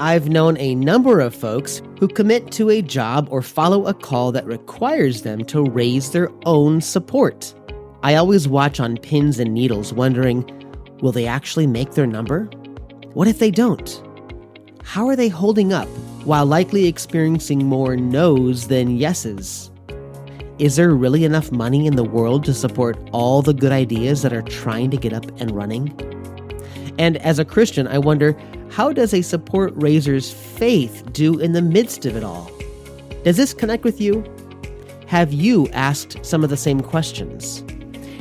I've known a number of folks who commit to a job or follow a call that requires them to raise their own support. I always watch on pins and needles wondering, will they actually make their number? What if they don't? How are they holding up while likely experiencing more no's than yeses? Is there really enough money in the world to support all the good ideas that are trying to get up and running? And as a Christian, I wonder, how does a support raiser's faith do in the midst of it all? Does this connect with you? Have you asked some of the same questions?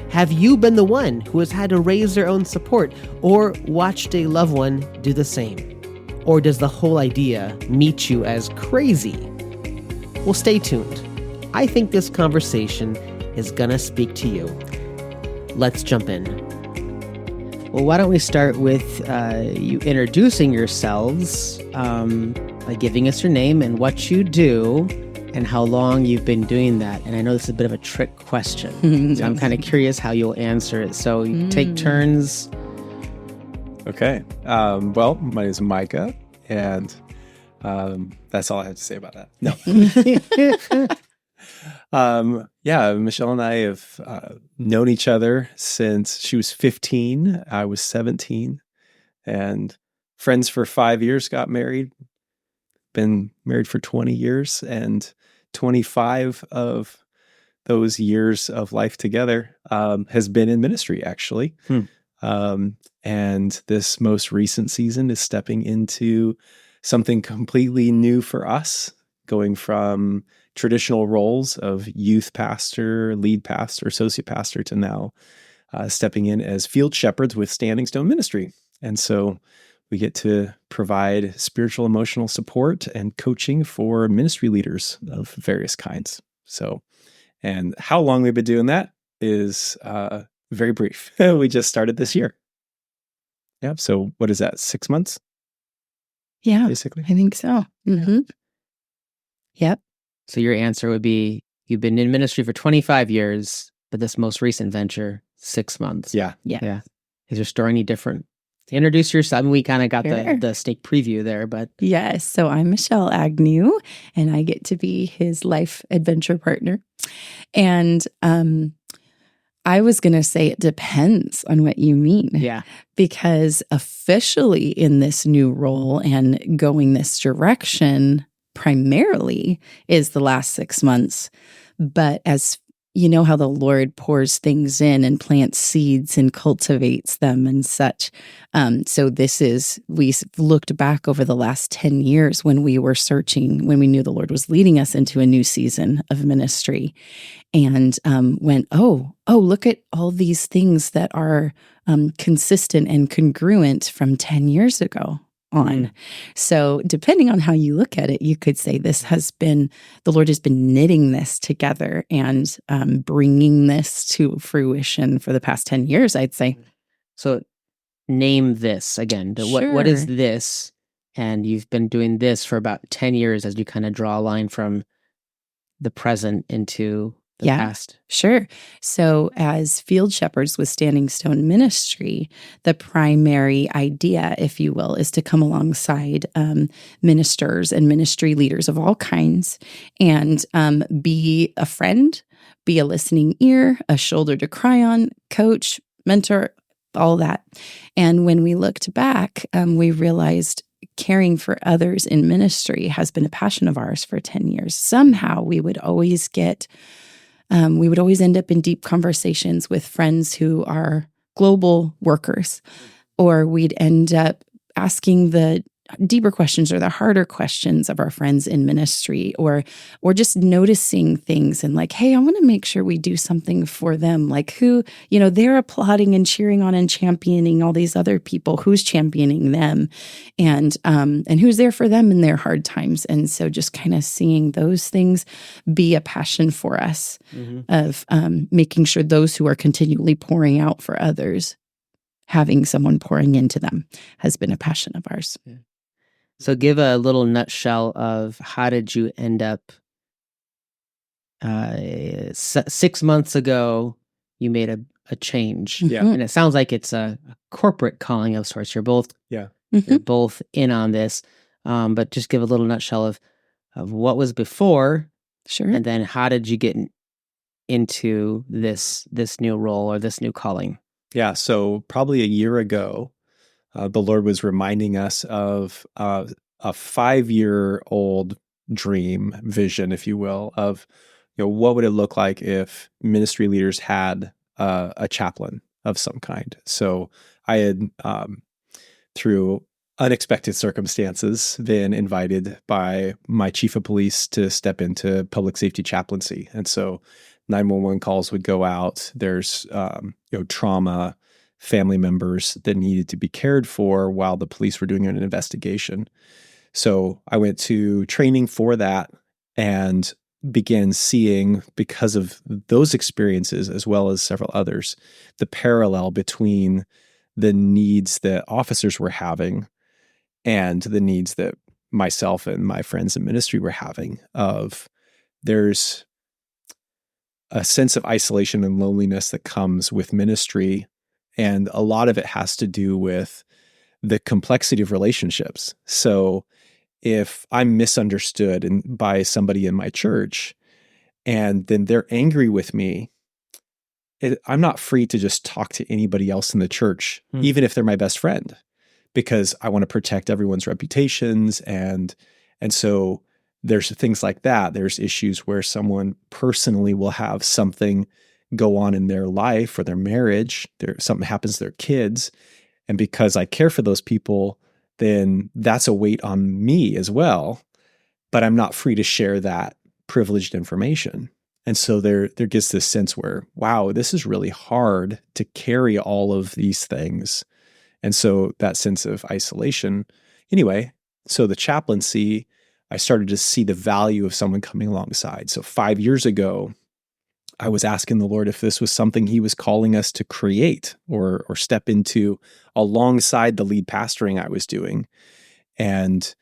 Have you been the one who has had to raise their own support or watched a loved one do the same? Or does the whole idea meet you as crazy? Well, stay tuned. I think this conversation is gonna speak to you. Let's jump in. Well, why don't we start with you introducing yourselves by giving us your name and what you do and how long you've been doing that. And I know this is a bit of a trick question, so I'm kind of curious how you'll answer it. So you take turns. Okay. Well, my name is Micah, and that's all I have to say about that. No. Yeah, Michelle and I have known each other since she was 15. I was 17, and friends for 5 years, got married, been married for 20 years, and 25 of those years of life together has been in ministry, actually. And this most recent season is stepping into something completely new for us, going from traditional roles of youth pastor, lead pastor, associate pastor to now stepping in as field shepherds with Standing Stone Ministry. And so we get to provide spiritual, emotional support and coaching for ministry leaders of various kinds. So, and how long we've been doing that is very brief. We just started this year. Yeah. So what is that? 6 months? Yeah, basically. I think so. Mm-hmm. Yep. So your answer would be, you've been in ministry for 25 years, but this most recent venture, 6 months. Yeah. Yeah. Is your story any different? Introduce yourself. I mean, we kind of got Sure. the sneak preview there, but Yes. So I'm Michelle Agnew, and I get to be his life adventure partner. And I was going to say it depends on what you mean. yeah. Because officially in this new role and going this direction primarily is the last 6 months. But as you know how the Lord pours things in and plants seeds and cultivates them and such. So we looked back over the last 10 years when we were searching, when we knew the Lord was leading us into a new season of ministry, and went, oh, look at all these things that are consistent and congruent from 10 years ago on. So depending on how you look at it, you could say the Lord has been knitting this together and bringing this to fruition for the past 10 years, I'd say. So name this again. What is Sure. this? And you've been doing this for about 10 years as you kind of draw a line from the present into the past. Sure. So as field shepherds with Standing Stone Ministry, the primary idea, if you will, is to come alongside ministers and ministry leaders of all kinds and be a friend, be a listening ear, a shoulder to cry on, coach, mentor, all that. And when we looked back, we realized caring for others in ministry has been a passion of ours for 10 years. Somehow we would always end up in deep conversations with friends who are global workers, or we'd end up asking the deeper questions or the harder questions of our friends in ministry, or just noticing things and like, hey, I want to make sure we do something for them. Like who, they're applauding and cheering on and championing all these other people. Who's championing them, and who's there for them in their hard times. And so just kind of seeing those things be a passion for us of making sure those who are continually pouring out for others, having someone pouring into them, has been a passion of ours. Yeah. So give a little nutshell of how did you end up 6 months ago, you made a change. Yeah. And it sounds like it's a corporate calling of sorts. You're both Yeah. you're both in on this. but just give a little nutshell of what was before, Sure. and then how did you get into this new role or this new calling? Yeah, so probably a year ago, the Lord was reminding us of a 5-year-old dream, vision, if you will, of what would it look like if ministry leaders had a chaplain of some kind. So I had, through unexpected circumstances, been invited by my chief of police to step into public safety chaplaincy, and so 911 calls would go out. There's trauma, family members that needed to be cared for while the police were doing an investigation. So I went to training for that and began seeing, because of those experiences as well as several others, the parallel between the needs that officers were having and the needs that myself and my friends in ministry were having. There's a sense of isolation and loneliness that comes with ministry, and a lot of it has to do with the complexity of relationships. So if I'm misunderstood by somebody in my church, and then they're angry with me, I'm not free to just talk to anybody else in the church, even if they're my best friend, because I want to protect everyone's reputations. And so there's things like that. There's issues where someone personally will have something go on in their life or their marriage. Something happens to their kids. And because I care for those people, then that's a weight on me as well. But I'm not free to share that privileged information. And so there gets this sense where, wow, this is really hard to carry all of these things. And so that sense of isolation. Anyway, so the chaplaincy, I started to see the value of someone coming alongside. So 5 years ago, I was asking the Lord if this was something he was calling us to create or step into alongside the lead pastoring I was doing. And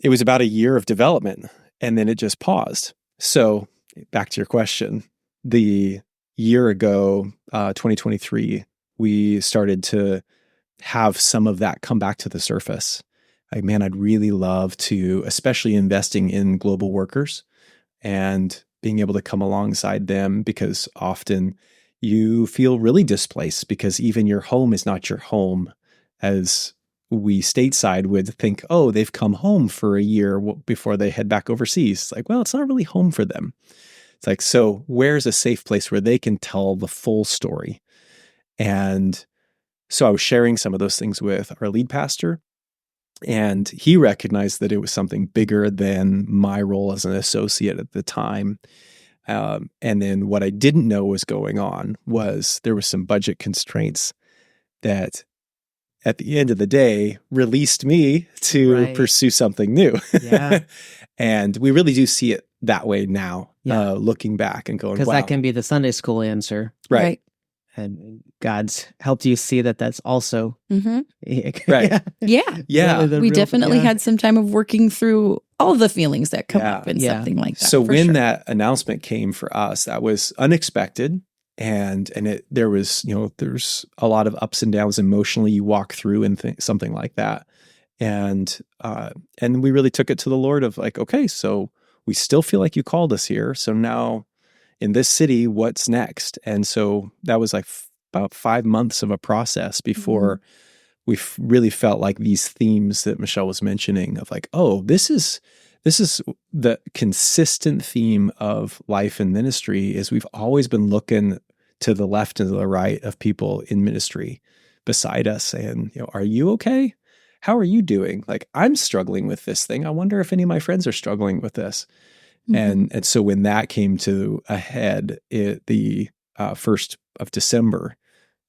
it was about a year of development, and then it just paused. So back to your question, the year ago, 2023, we started to have some of that come back to the surface. Like, man, I'd really love to, especially investing in global workers and being able to come alongside them, because often you feel really displaced because even your home is not your home. As we stateside would think, oh, they've come home for a year before they head back overseas. It's like, well, it's not really home for them. It's like, so where's a safe place where they can tell the full story? And so I was sharing some of those things with our lead pastor, and he recognized that it was something bigger than my role as an associate at the time. And then what I didn't know was going on was there was some budget constraints that at the end of the day released me to pursue something new. Yeah. And we really do see it that way now, looking back and going, because wow. that can be the Sunday school answer. Right. And God's helped you see that that's also right. Yeah. We definitely had some time of working through all the feelings that come up in something like that. So when that announcement came for us, that was unexpected. And there's a lot of ups and downs emotionally you walk through and something like that. And we really took it to the Lord of like, okay, so we still feel like you called us here. So now in this city, what's next? And so that was like about 5 months of a process before we really felt like these themes that Michelle was mentioning of like, oh, this is the consistent theme of life and ministry is we've always been looking to the left and to the right of people in ministry beside us saying, are you okay? How are you doing? Like, I'm struggling with this thing. I wonder if any of my friends are struggling with this. And so when that came to a head at the 1st of December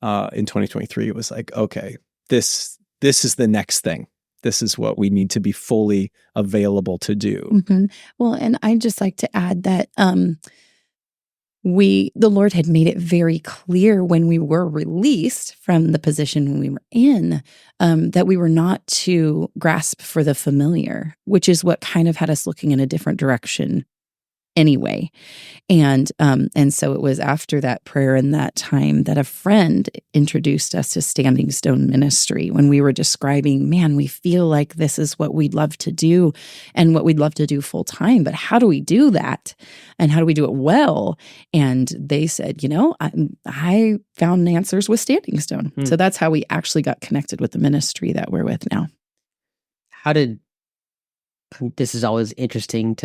in 2023, it was like, okay, this is the next thing. This is what we need to be fully available to do. Well, and I'd just like to add that the Lord had made it very clear when we were released from the position we were in, that we were not to grasp for the familiar, which is what kind of had us looking in a different direction anyway. And so it was after that prayer and that time that a friend introduced us to Standing Stone Ministry when we were describing, man, we feel like this is what we'd love to do and what we'd love to do full time, but how do we do that? And how do we do it well? And they said, I found answers with Standing Stone. So that's how we actually got connected with the ministry that we're with now. This is always interesting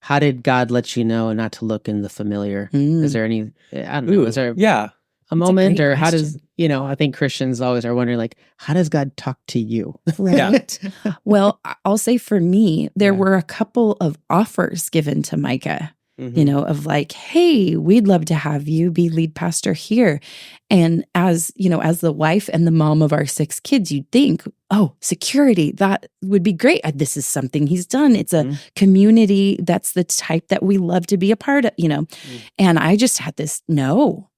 how did God let you know not to look in the familiar? Is there any, I don't know, is there a moment, or how does, I think Christians always are wondering, like, how does God talk to you? Right. Well, I'll say for me, there were a couple of offers given to Micah, of like, hey, we'd love to have you be lead pastor here. And as the wife and the mom of our 6 kids, you'd think, oh, security, that would be great. This is something he's done. It's a community that's the type that we love to be a part of, And I just had this, no.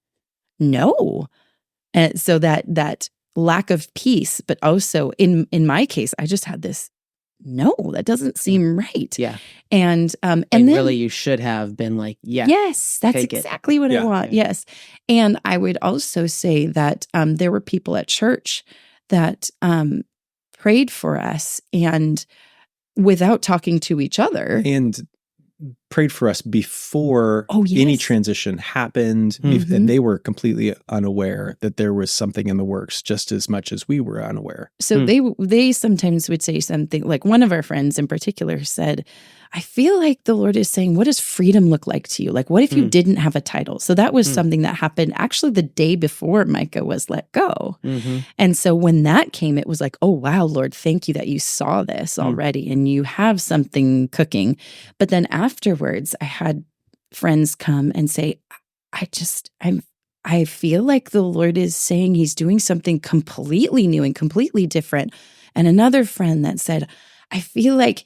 And so that lack of peace, but also in my case, I just had this, no, that doesn't seem right. Yeah. And then really you should have been like, yes, that's exactly what I want. Yes. And I would also say that there were people at church that prayed for us and without talking to each other. And prayed for us before any transition happened. And they were completely unaware that there was something in the works just as much as we were unaware. So they sometimes would say something like, one of our friends in particular said, I feel like the Lord is saying, what does freedom look like to you? Like, what if you didn't have a title? So that was something that happened actually the day before Micah was let go. And so when that came, it was like, oh, wow, Lord, thank you that you saw this already and you have something cooking. But then afterwards, I had friends come and say, I feel like the Lord is saying he's doing something completely new and completely different. And another friend that said, I feel like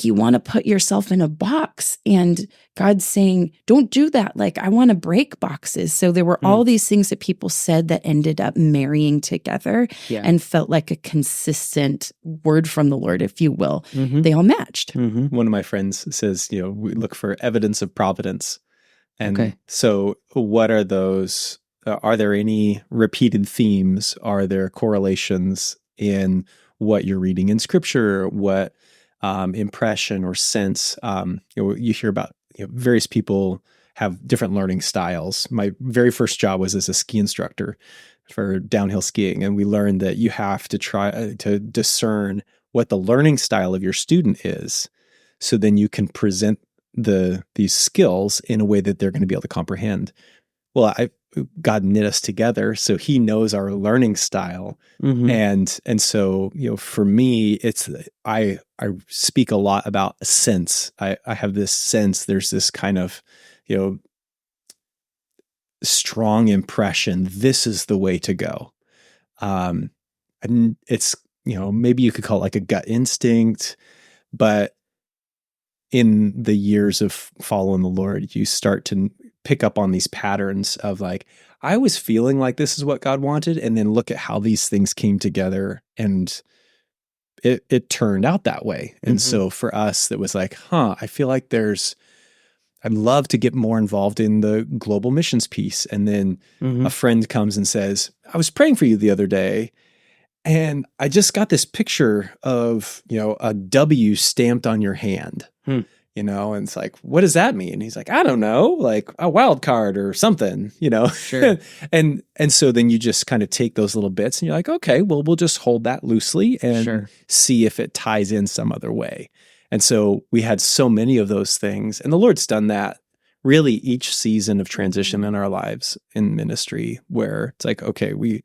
you want to put yourself in a box and God's saying, don't do that. Like, I want to break boxes. So there were all these things that people said that ended up marrying together and felt like a consistent word from the Lord, if you will. They all matched. One of my friends says, we look for evidence of providence. And so what are those? Are there any repeated themes? Are there correlations in what you're reading in scripture? What impression or sense? You hear about various people have different learning styles. My very first job was as a ski instructor for downhill skiing, and we learned that you have to try to discern what the learning style of your student is, so then you can present these skills in a way that they're going to be able to comprehend. Well, God knit us together, so He knows our learning style, and so for me, it's I speak a lot about a sense. I have this sense. There's this kind of strong impression. This is the way to go, and it's maybe you could call it like a gut instinct, but in the years of following the Lord, you start to pick up on these patterns of like, I was feeling like this is what God wanted, and then look at how these things came together, and it turned out that way. And so for us, it was like, I feel like I'd love to get more involved in the global missions piece. And then a friend comes and says, I was praying for you the other day, and I just got this picture of, a W stamped on your hand. And it's like, what does that mean? And he's like, I don't know, like a wild card or something, Sure. and so then you just kind of take those little bits and you're like, okay, well, we'll just hold that loosely and see if it ties in some other way. And so we had so many of those things, and the Lord's done that really each season of transition in our lives in ministry, where it's like, okay, we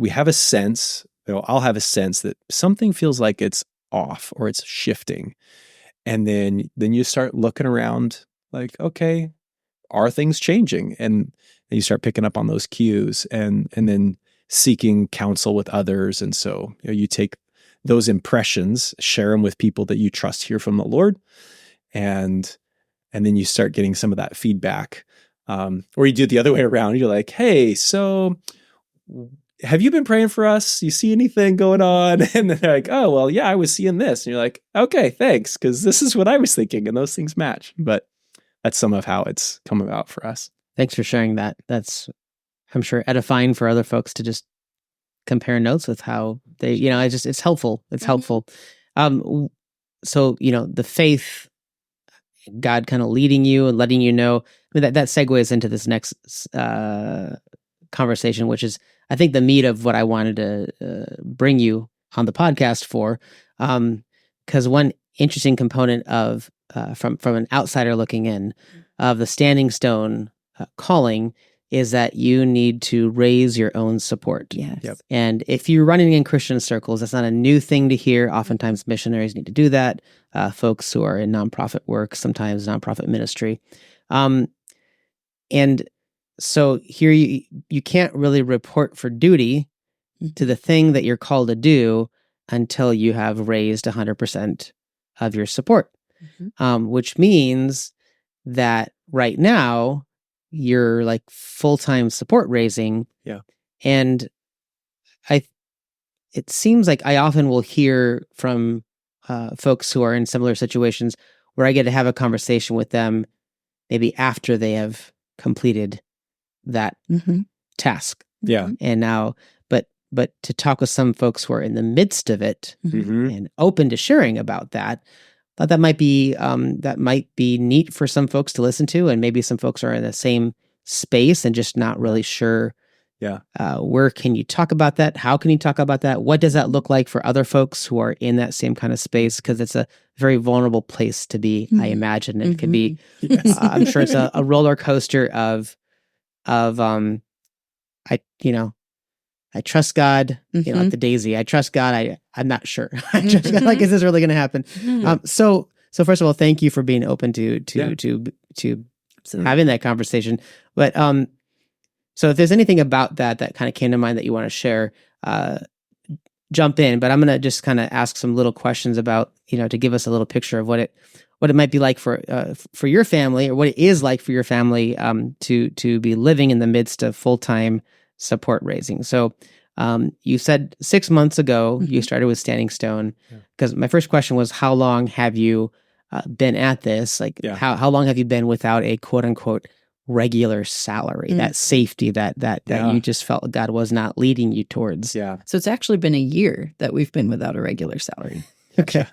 have a sense, I'll have a sense that something feels like it's off or it's shifting. And then you start looking around like, okay, are things changing? And you start picking up on those cues and then seeking counsel with others. And so you take those impressions, share them with people that you trust hear from the Lord. And then you start getting some of that feedback. Or you do it the other way around. You're like, hey, so have you been praying for us? You see anything going on? And then they're like, oh, well, yeah, I was seeing this. And you're like, okay, thanks, because this is what I was thinking. And those things match. But that's some of how it's come about for us. Thanks for sharing that. That's, I'm sure, edifying for other folks to just compare notes with how they, it's helpful. It's helpful. So, the faith, God kind of leading you and letting you know, that segues into this next conversation, which is, I think, the meat of what I wanted to bring you on the podcast for. Because one interesting component of, from an outsider looking in, of the Standing Stone calling is that you need to raise your own support. Yes. Yep. And if you're running in Christian circles, that's not a new thing to hear. Oftentimes missionaries need to do that. Folks who are in nonprofit work, sometimes nonprofit ministry. And so here you can't really report for duty to the thing that you're called to do until you have raised 100% of your support, which means that right now you're like full-time support raising. Yeah. And it seems like I often will hear from folks who are in similar situations where I get to have a conversation with them maybe after they have completed that task. Yeah. And now, but to talk with some folks who are in the midst of it and open to sharing about that, thought that might be neat for some folks to listen to, and maybe some folks are in the same space and just not really sure. Yeah. Where can you talk about that? How can you talk about that? What does that look like for other folks who are in that same kind of space? Because it's a very vulnerable place to be. I imagine it could be. Yes. I'm sure it's a roller coaster of I trust God, like the daisy. I trust God. I'm not sure. I trust God. Like, is this really going to happen? So first of all, thank you for being open to having that conversation. But so if there's anything about that kind of came to mind that you want to share, jump in. But I'm going to just kind of ask some little questions about, to give us a little picture of what it might be like for your family, or what it is like for your family to be living in the midst of full-time support raising. So you said 6 months ago you started with Standing Stone, because my first question was, how long have you been at this? Like, how long have you been without a quote unquote regular salary, that safety that you just felt God was not leading you towards? Yeah. So it's actually been a year that we've been without a regular salary. Okay.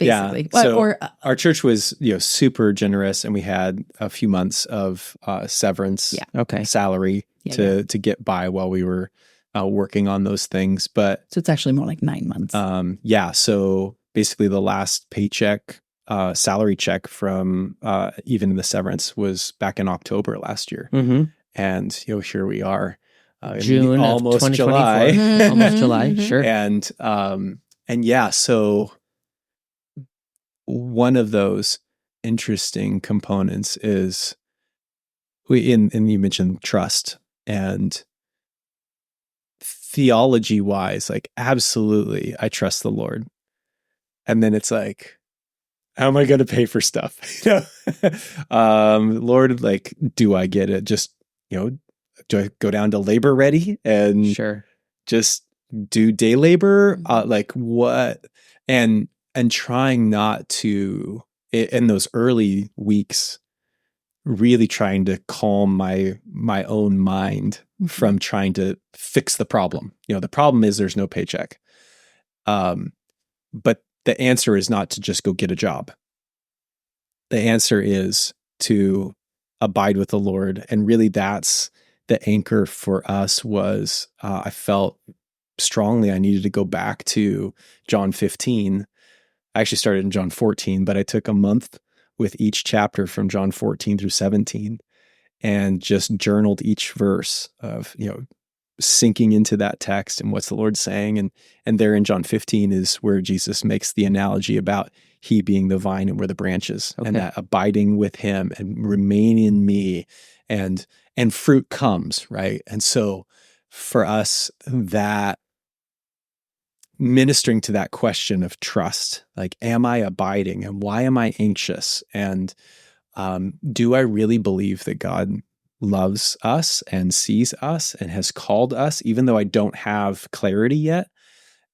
Basically. Yeah. So our church was, super generous, and we had a few months of severance salary to get by while we were working on those things. But so it's actually more like 9 months. So basically the last paycheck, salary check from even the severance was back in October last year. And, here we are. June almost of 2024. July. Almost July, sure. And so one of those interesting components is and you mentioned trust, and theology wise, like, absolutely, I trust the Lord. And then it's like, how am I going to pay for stuff? Lord, like, do I get it? Just, do I go down to labor ready and just do day labor? Like, what? And trying not to, in those early weeks, really trying to calm my own mind from trying to fix the problem. The problem is there's no paycheck. But the answer is not to just go get a job. The answer is to abide with the Lord. And really, that's the anchor for us. Was I felt strongly I needed to go back to John 15. I actually started in John 14, but I took a month with each chapter from John 14 through 17 and just journaled each verse of, sinking into that text and what's the Lord saying. And there in John 15 is where Jesus makes the analogy about he being the vine and we're the branches, and that abiding with him and remain in me, and fruit comes, right? And so for us, that ministering to that question of trust, like, am I abiding, and why am I anxious? And do I really believe that God loves us and sees us and has called us, even though I don't have clarity yet?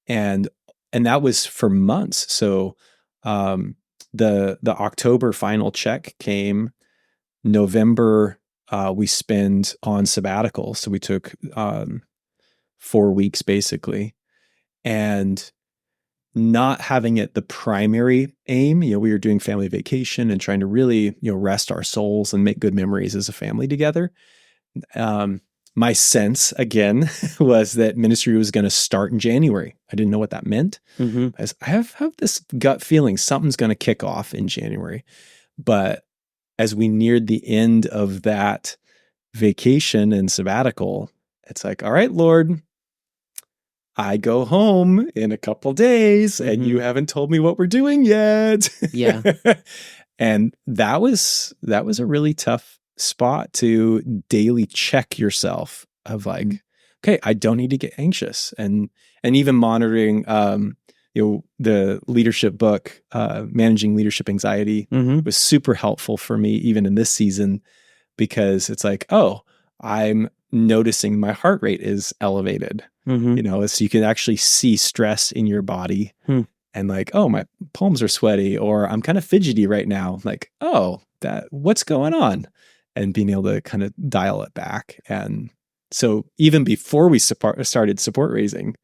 And that was for months. So the October final check came November, we spend on sabbatical. So we took 4 weeks basically, and not having it the primary aim. We were doing family vacation and trying to really, rest our souls and make good memories as a family together. My sense, again, was that ministry was going to start in January. I didn't know what that meant. As I have this gut feeling something's going to kick off in January. But as we neared the end of that vacation and sabbatical, it's like, all right, Lord, I go home in a couple days and you haven't told me what we're doing yet. Yeah. And that was a really tough spot to daily check yourself of like, okay, I don't need to get anxious. And even monitoring, the leadership book, Managing Leadership Anxiety was super helpful for me, even in this season, because it's like, oh, I'm noticing my heart rate is elevated, so you can actually see stress in your body and like, oh, my palms are sweaty, or I'm kind of fidgety right now. Like, oh, what's going on? And being able to kind of dial it back. And so even before we started support raising,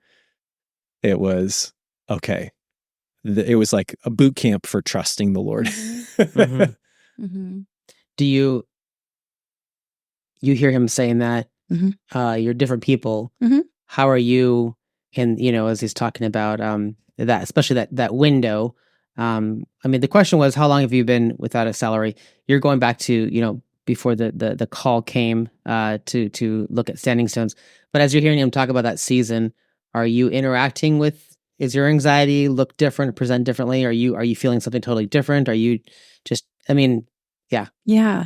it was, okay, it was like a boot camp for trusting the Lord. Do you hear him saying that? You're different people. How are you? And as he's talking about that, especially that window. The question was, how long have you been without a salary? You're going back to before the call came to look at standing stones. But as you're hearing him talk about that season, are you interacting with? Is your anxiety look different, present differently? Are you feeling something totally different? Are you just? Yeah. Yeah.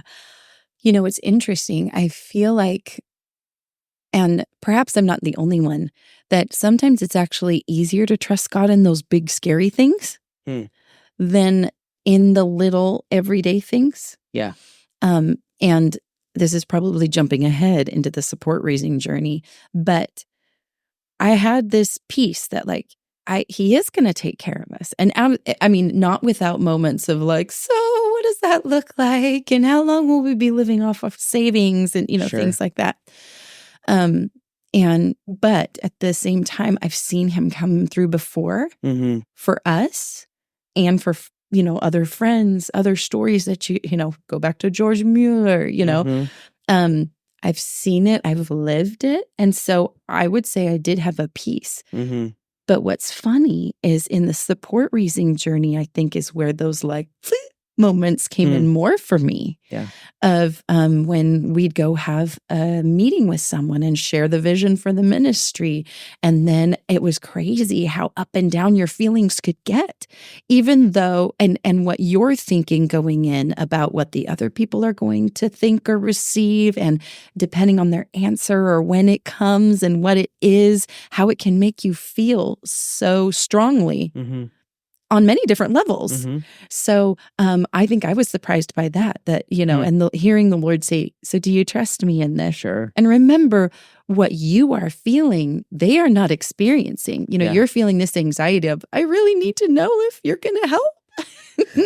It's interesting. I feel like, and perhaps I'm not the only one, that sometimes it's actually easier to trust God in those big, scary things than in the little everyday things. Yeah. And this is probably jumping ahead into the support raising journey, but I had this peace that he is going to take care of us. And not without moments of like, so what does that look like? And how long will we be living off of savings and, Sure. things like that. But at the same time, I've seen him come through before for us and for, other friends, other stories that go back to George Mueller, I've seen it, I've lived it. And so I would say I did have a peace. But what's funny is in the support raising journey, I think is where those moments came in more for me. Yeah. Of when we'd go have a meeting with someone and share the vision for the ministry. And then it was crazy how up and down your feelings could get, even though, and what you're thinking going in about what the other people are going to think or receive, and depending on their answer or when it comes and what it is, how it can make you feel so strongly. On many different levels. So I think I was surprised by that, and hearing the Lord say, so do you trust me in this? Sure. And remember, what you are feeling, they are not experiencing. You're feeling this anxiety of, I really need to know if you're going to help.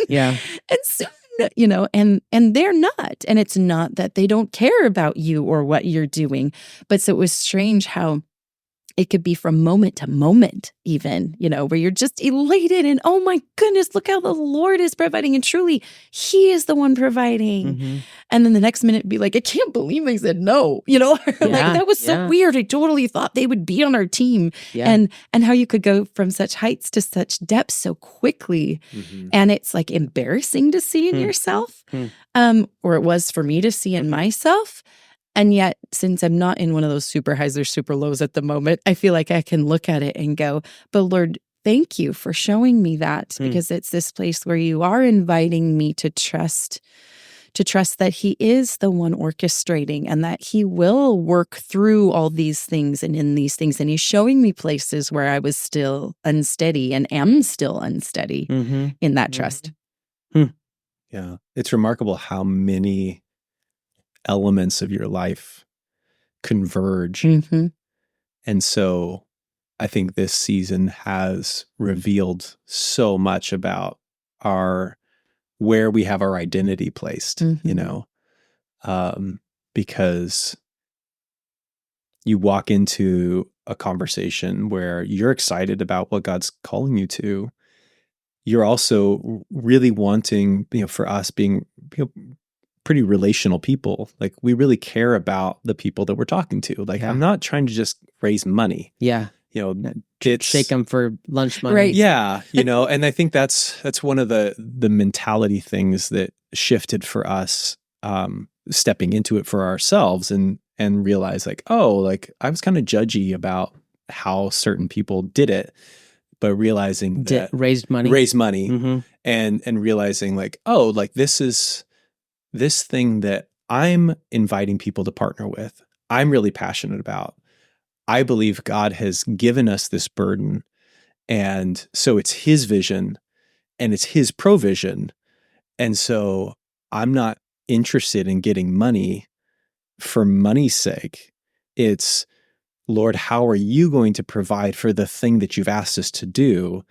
Yeah. And so, and they're not. And it's not that they don't care about you or what you're doing. But so it was strange how it could be from moment to moment, even, where you're just elated and, oh my goodness, look how the Lord is providing. And truly, He is the one providing. And then the next minute be like, I can't believe they said no, that was so weird. I totally thought they would be on our team. Yeah. And how you could go from such heights to such depths so quickly. And it's like embarrassing to see in yourself, or it was for me to see in myself. And yet, since I'm not in one of those super highs or super lows at the moment, I feel like I can look at it and go, but Lord, thank you for showing me that, because it's this place where you are inviting me to trust that He is the one orchestrating and that He will work through all these things and in these things. And He's showing me places where I was still unsteady and am still unsteady in that trust. Yeah. It's remarkable how many elements of your life converge. And so I think this season has revealed so much about where we have our identity placed, because you walk into a conversation where you're excited about what God's calling you to. You're also really wanting, for us being pretty relational people, like we really care about the people that we're talking to. Like, I'm not trying to just raise money. Yeah. It's shake them for lunch money. Right. Yeah. And I think that's one of the mentality things that shifted for us, stepping into it for ourselves and realize like, oh, like I was kind of judgy about how certain people did it, but realizing that raised money mm-hmm. and realizing like, oh, like this thing that I'm inviting people to partner with, I'm really passionate about. I believe God has given us this burden. And so it's his vision and it's his provision. And so I'm not interested in getting money for money's sake. It's, Lord, how are you going to provide for the thing that you've asked us to do?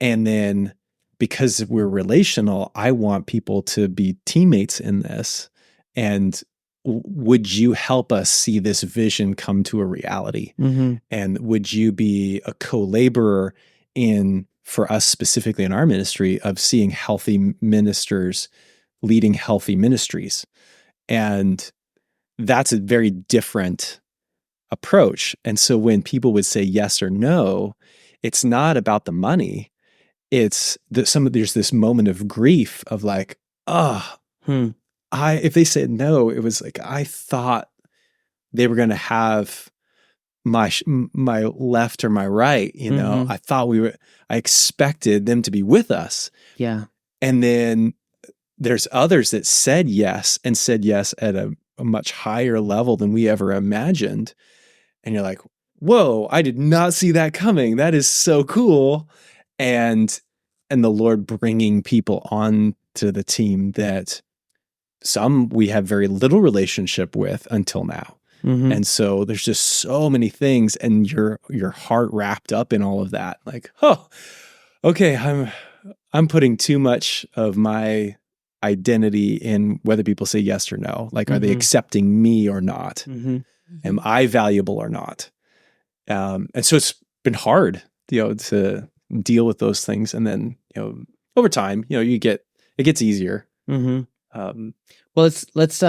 And then because we're relational, I want people to be teammates in this. And would you help us see this vision come to a reality? Mm-hmm. And would you be a co-laborer in, for us specifically in our ministry, of seeing healthy ministers leading healthy ministries? And that's a very different approach. And so when people would say yes or no, it's not about the money. It's that there's this moment of grief of like, if they said no, it was like, I thought they were going to have my left or my right, Mm-hmm. I thought I expected them to be with us. Yeah. And then there's others that said yes and said yes at a much higher level than we ever imagined. And you're like, whoa, I did not see that coming. That is so cool. And the Lord bringing people on to the team that some we have very little relationship with until now. Mm-hmm. And so there's just so many things, and your heart wrapped up in all of that. Like, oh, okay, I'm putting too much of my identity in whether people say yes or no. Like, are they accepting me or not? Mm-hmm. Am I valuable or not? And so it's been hard, to deal with those things. And then, over time, it gets easier. Mm-hmm. Well, let's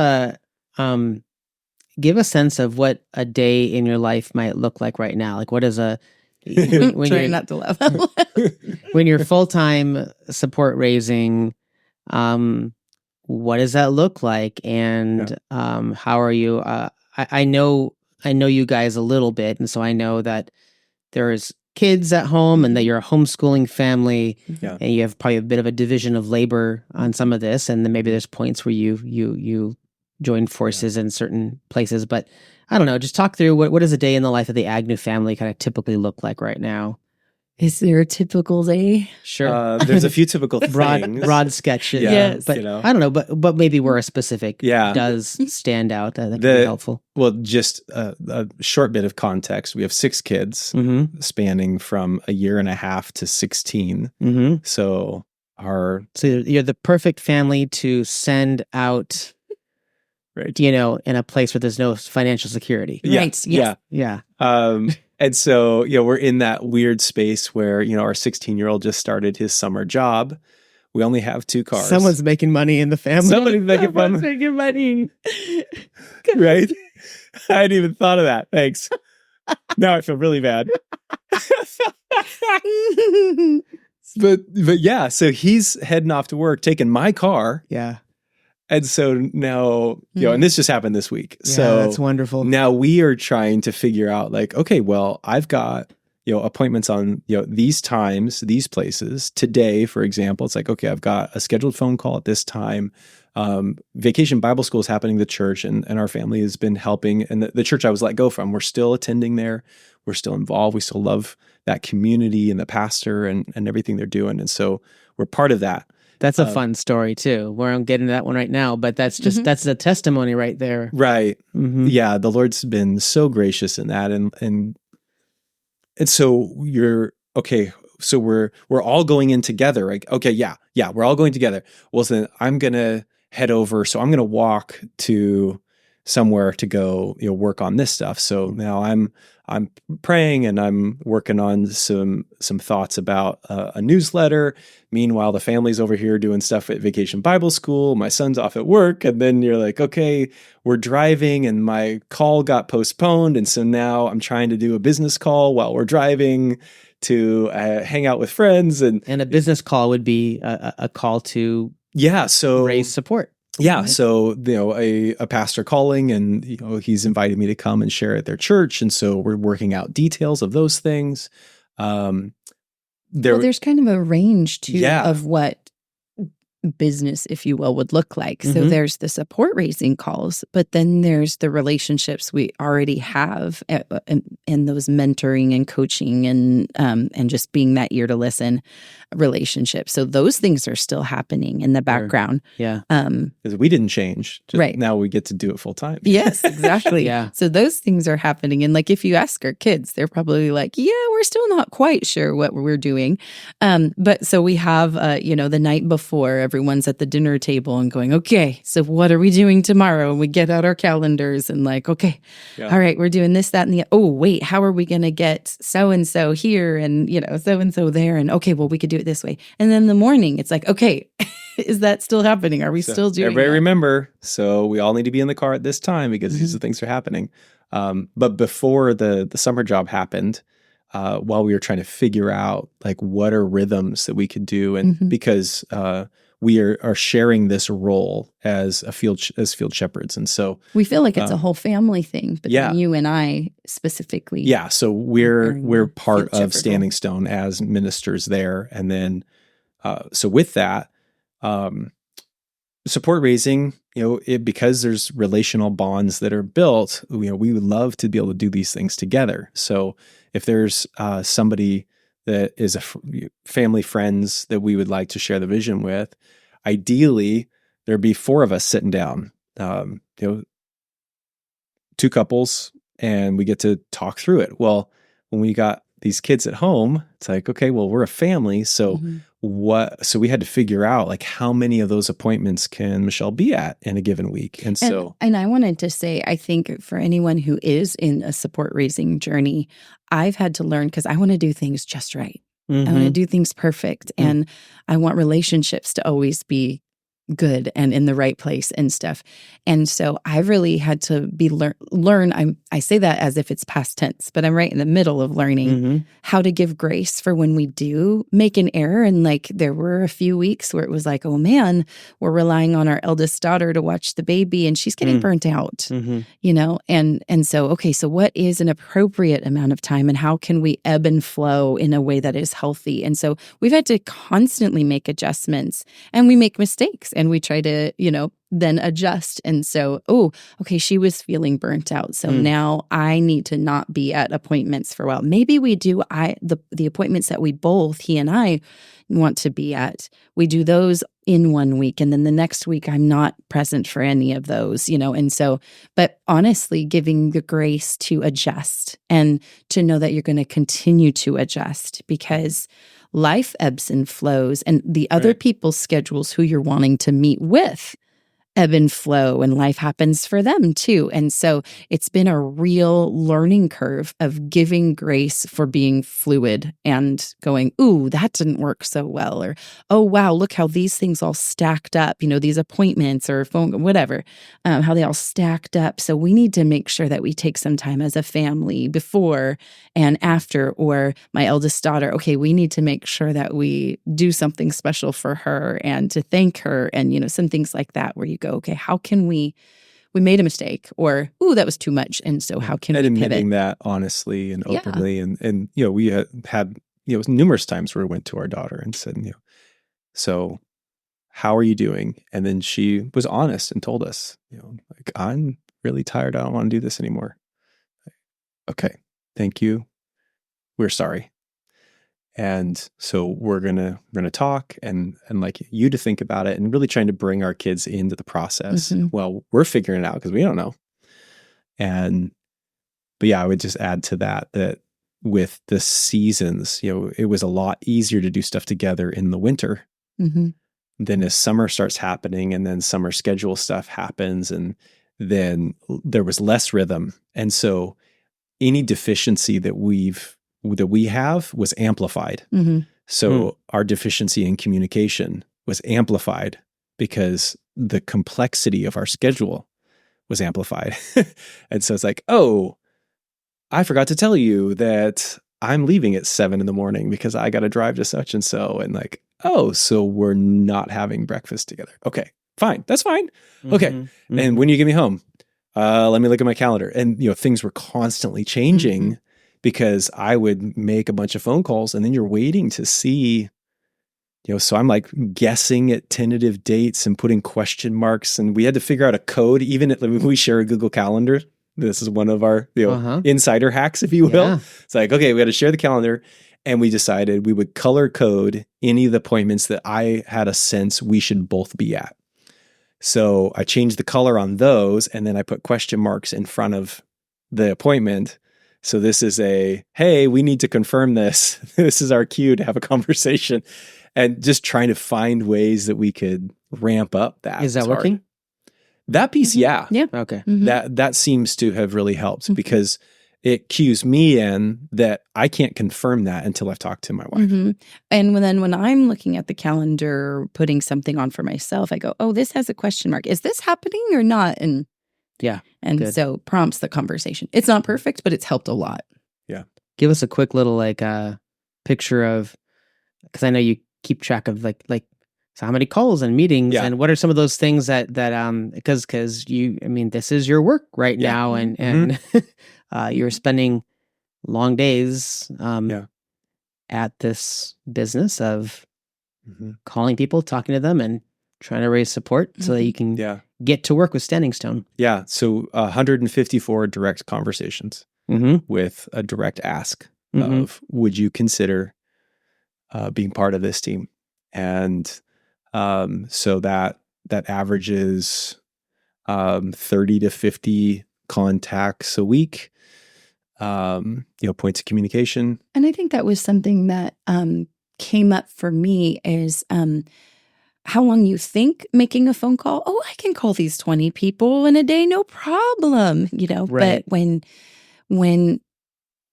give a sense of what a day in your life might look like right now. Like, what is when Trying not to laugh. when you're full-time support raising, what does that look like? And how are you? I know you guys a little bit, and so I know that there's kids at home and that you're a homeschooling family, and you have probably a bit of a division of labor on some of this, and then maybe there's points where you join forces in certain places. But I don't know, just talk through what does a day in the life of the Agnew family kind of typically look like right now? Is there a typical day? Sure. There's a few typical things. broad sketches. Yes. But I don't know, but maybe where a specific does stand out. That could be helpful. Well, just a short bit of context. We have 6 kids spanning from a year and a half to 16. Mm-hmm. So you're the perfect family to send out, right? In a place where there's no financial security. Yeah. Right. Yes. Yeah. And so, we're in that weird space where, our 16-year-old just started his summer job. We only have 2 cars. Someone's making money in the family. Somebody's making money. Right? I hadn't even thought of that. Thanks. Now I feel really bad. But yeah, so he's heading off to work, taking my car. Yeah. And so now, and this just happened this week. Yeah, so that's wonderful. Now we are trying to figure out like, okay, well, I've got, appointments on, these times, these places. Today, for example, it's like, okay, I've got a scheduled phone call at this time. Vacation Bible School is happening at the church, and our family has been helping. And the church I was let go from, we're still attending there. We're still involved. We still love that community and the pastor and everything they're doing. And so we're part of that. That's a fun story too. We won't get into that one right now, but that's just that's a testimony right there. Right. Mm-hmm. Yeah, the Lord's been so gracious in that, and so you're okay. So we're all going in together. Like, okay, yeah, we're all going together. Well, then I'm gonna head over. So I'm going to walk to somewhere to go, work on this stuff. So now I'm praying and I'm working on some thoughts about a newsletter. Meanwhile, the family's over here doing stuff at Vacation Bible School. My son's off at work. And then you're like, okay, we're driving and my call got postponed. And so now I'm trying to do a business call while we're driving to hang out with friends. And a business call would be a call to raise support. Yeah. Right. So, a pastor calling and, he's invited me to come and share at their church. And so we're working out details of those things. There's kind of a range too of what business, if you will, would look like. So there's the support raising calls, but then there's the relationships we already have and those mentoring and coaching and just being that ear to listen relationships. So those things are still happening in the background. Yeah. Because we didn't change. Right. Now we get to do it full time. Yes, exactly. Yeah. So those things are happening. And like, if you ask our kids, they're probably like, yeah, we're still not quite sure what we're doing. But so we have, the night before, everyone's at the dinner table and going, okay, so what are we doing tomorrow? And we get out our calendars and like, okay, all right, we're doing this, that, and the, oh, wait, how are we going to get so-and-so here and, so-and-so there? And okay, well, we could do it this way. And then in the morning, it's like, okay, is that still happening? Are we still doing everybody that? Remember, so we all need to be in the car at this time because these things are happening. But before the summer job happened, while we were trying to figure out like what are rhythms that we could do, and because we are sharing this role as field shepherds, and so we feel like it's a whole family thing. But yeah, then you and I specifically, yeah. So we're part of Standing role. Stone as ministers there, and then so with that, support raising, because there's relational bonds that are built, we would love to be able to do these things together. So if there's somebody that is family friends that we would like to share the vision with, ideally there'd be 4 of us sitting down, 2 couples, and we get to talk through it. Well, when we got these kids at home, it's like, okay, well, we're a family. So so we had to figure out like how many of those appointments can Michelle be at in a given week. And I wanted to say, I think for anyone who is in a support raising journey, I've had to learn, because I want to do things just right. I want to do things perfect. And I want relationships to always be good and in the right place and stuff. And so I really had to learn. I say that as if it's past tense, but I'm right in the middle of learning how to give grace for when we do make an error. And like, there were a few weeks where it was like, oh man, we're relying on our eldest daughter to watch the baby and she's getting burnt out, and so, okay, so what is an appropriate amount of time and how can we ebb and flow in a way that is healthy? And so we've had to constantly make adjustments, and we make mistakes. And we try to, then adjust. And so, okay, she was feeling burnt out. So now I need to not be at appointments for a while. Maybe we do the appointments that we both, he and I, want to be at. We do those in one week. And then the next week, I'm not present for any of those, And so, but honestly, giving the grace to adjust and to know that you're going to continue to adjust, because life ebbs and flows, and the other people's schedules who you're wanting to meet with ebb and flow, and life happens for them too. And so it's been a real learning curve of giving grace for being fluid and going, ooh, that didn't work so well. Or, oh, wow, look how these things all stacked up, these appointments or phone, whatever, how they all stacked up. So we need to make sure that we take some time as a family before and after. Or my eldest daughter, okay, we need to make sure that we do something special for her and to thank her, and, some things like that where you go, okay, how can we made a mistake, or, ooh, that was too much. And so how can we pivot? Admitting that honestly and openly. And we had numerous times where we went to our daughter and said, so how are you doing? And then she was honest and told us, like, I'm really tired. I don't want to do this anymore. Okay, thank you. We're sorry. And so we're gonna talk and like you to think about it, and really trying to bring our kids into the process. Well, we're figuring it out because we don't know. But yeah, I would just add to that with the seasons, it was a lot easier to do stuff together in the winter then as summer starts happening and then summer schedule stuff happens, and then there was less rhythm. And so any deficiency that we have was amplified. Mm-hmm. So our deficiency in communication was amplified because the complexity of our schedule was amplified. And so it's like, oh, I forgot to tell you that I'm leaving at 7 a.m. because I got to drive to such and so. And like, oh, so we're not having breakfast together. Okay, fine. That's fine. Okay. Mm-hmm. And when you get me home, let me look at my calendar. And, things were constantly changing because I would make a bunch of phone calls and then you're waiting to see, so I'm like guessing at tentative dates and putting question marks. And we had to figure out a code, even if we share a Google Calendar. This is one of our insider hacks, if you will. Yeah. It's like, okay, we got to share the calendar. And we decided we would color code any of the appointments that I had a sense we should both be at. So I changed the color on those, and then I put question marks in front of the appointment. So this is hey, we need to confirm this. This is our cue to have a conversation. And just trying to find ways that we could ramp up that. Is that working? That piece, yeah. Yeah. Okay. Mm-hmm. That seems to have really helped because it cues me in that I can't confirm that until I've talked to my wife. Mm-hmm. And then when I'm looking at the calendar, putting something on for myself, I go, oh, this has a question mark. Is this happening or not? And so prompts the conversation. It's not perfect, but it's helped a lot. Yeah. Give us a quick little picture of, because I know you keep track of like so how many calls and meetings and what are some of those things that because this is your work right now and you're spending long days at this business of calling people, talking to them, and trying to raise support so that you can get to work with Standing Stone. Yeah. So 154 direct conversations with a direct ask of, would you consider being part of this team? And so that averages 30 to 50 contacts a week, points of communication. And I think that was something that came up for me is how long you think making a phone call. Oh, I can call these 20 people in a day, no problem, Right. But when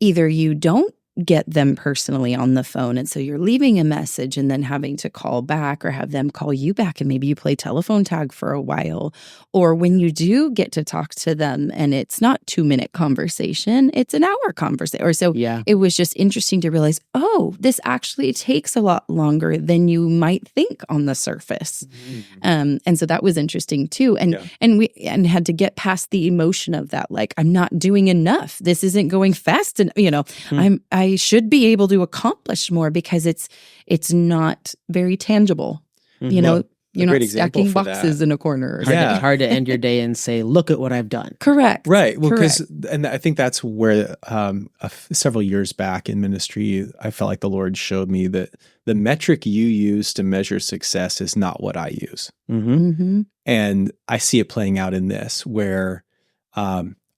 either you don't get them personally on the phone, and so you're leaving a message and then having to call back or have them call you back, and maybe you play telephone tag for a while, or when you do get to talk to them and it's not 2-minute conversation, it's an hour conversation or so. It was just interesting to realize, oh, this actually takes a lot longer than you might think on the surface. And so that was interesting too, and we had to get past the emotion of that, like, I'm not doing enough, this isn't going fast, and I should be able to accomplish more because it's not very tangible. You're not stacking boxes in a corner. Or It's hard to end your day and say, look at what I've done. Correct. Right. Well, and I think that's where several years back in ministry, I felt like the Lord showed me that the metric you use to measure success is not what I use. And I see it playing out in this where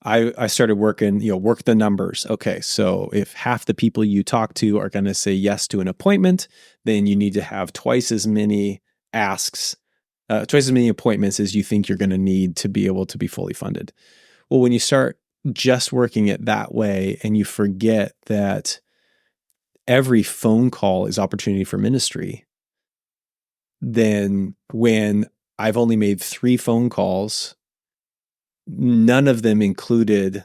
I started working, work the numbers. Okay, so if half the people you talk to are going to say yes to an appointment, then you need to have twice as many asks, twice as many appointments as you think you're going to need to be able to be fully funded. Well, when you start just working it that way and you forget that every phone call is opportunity for ministry, then when I've only made 3 phone calls, none of them included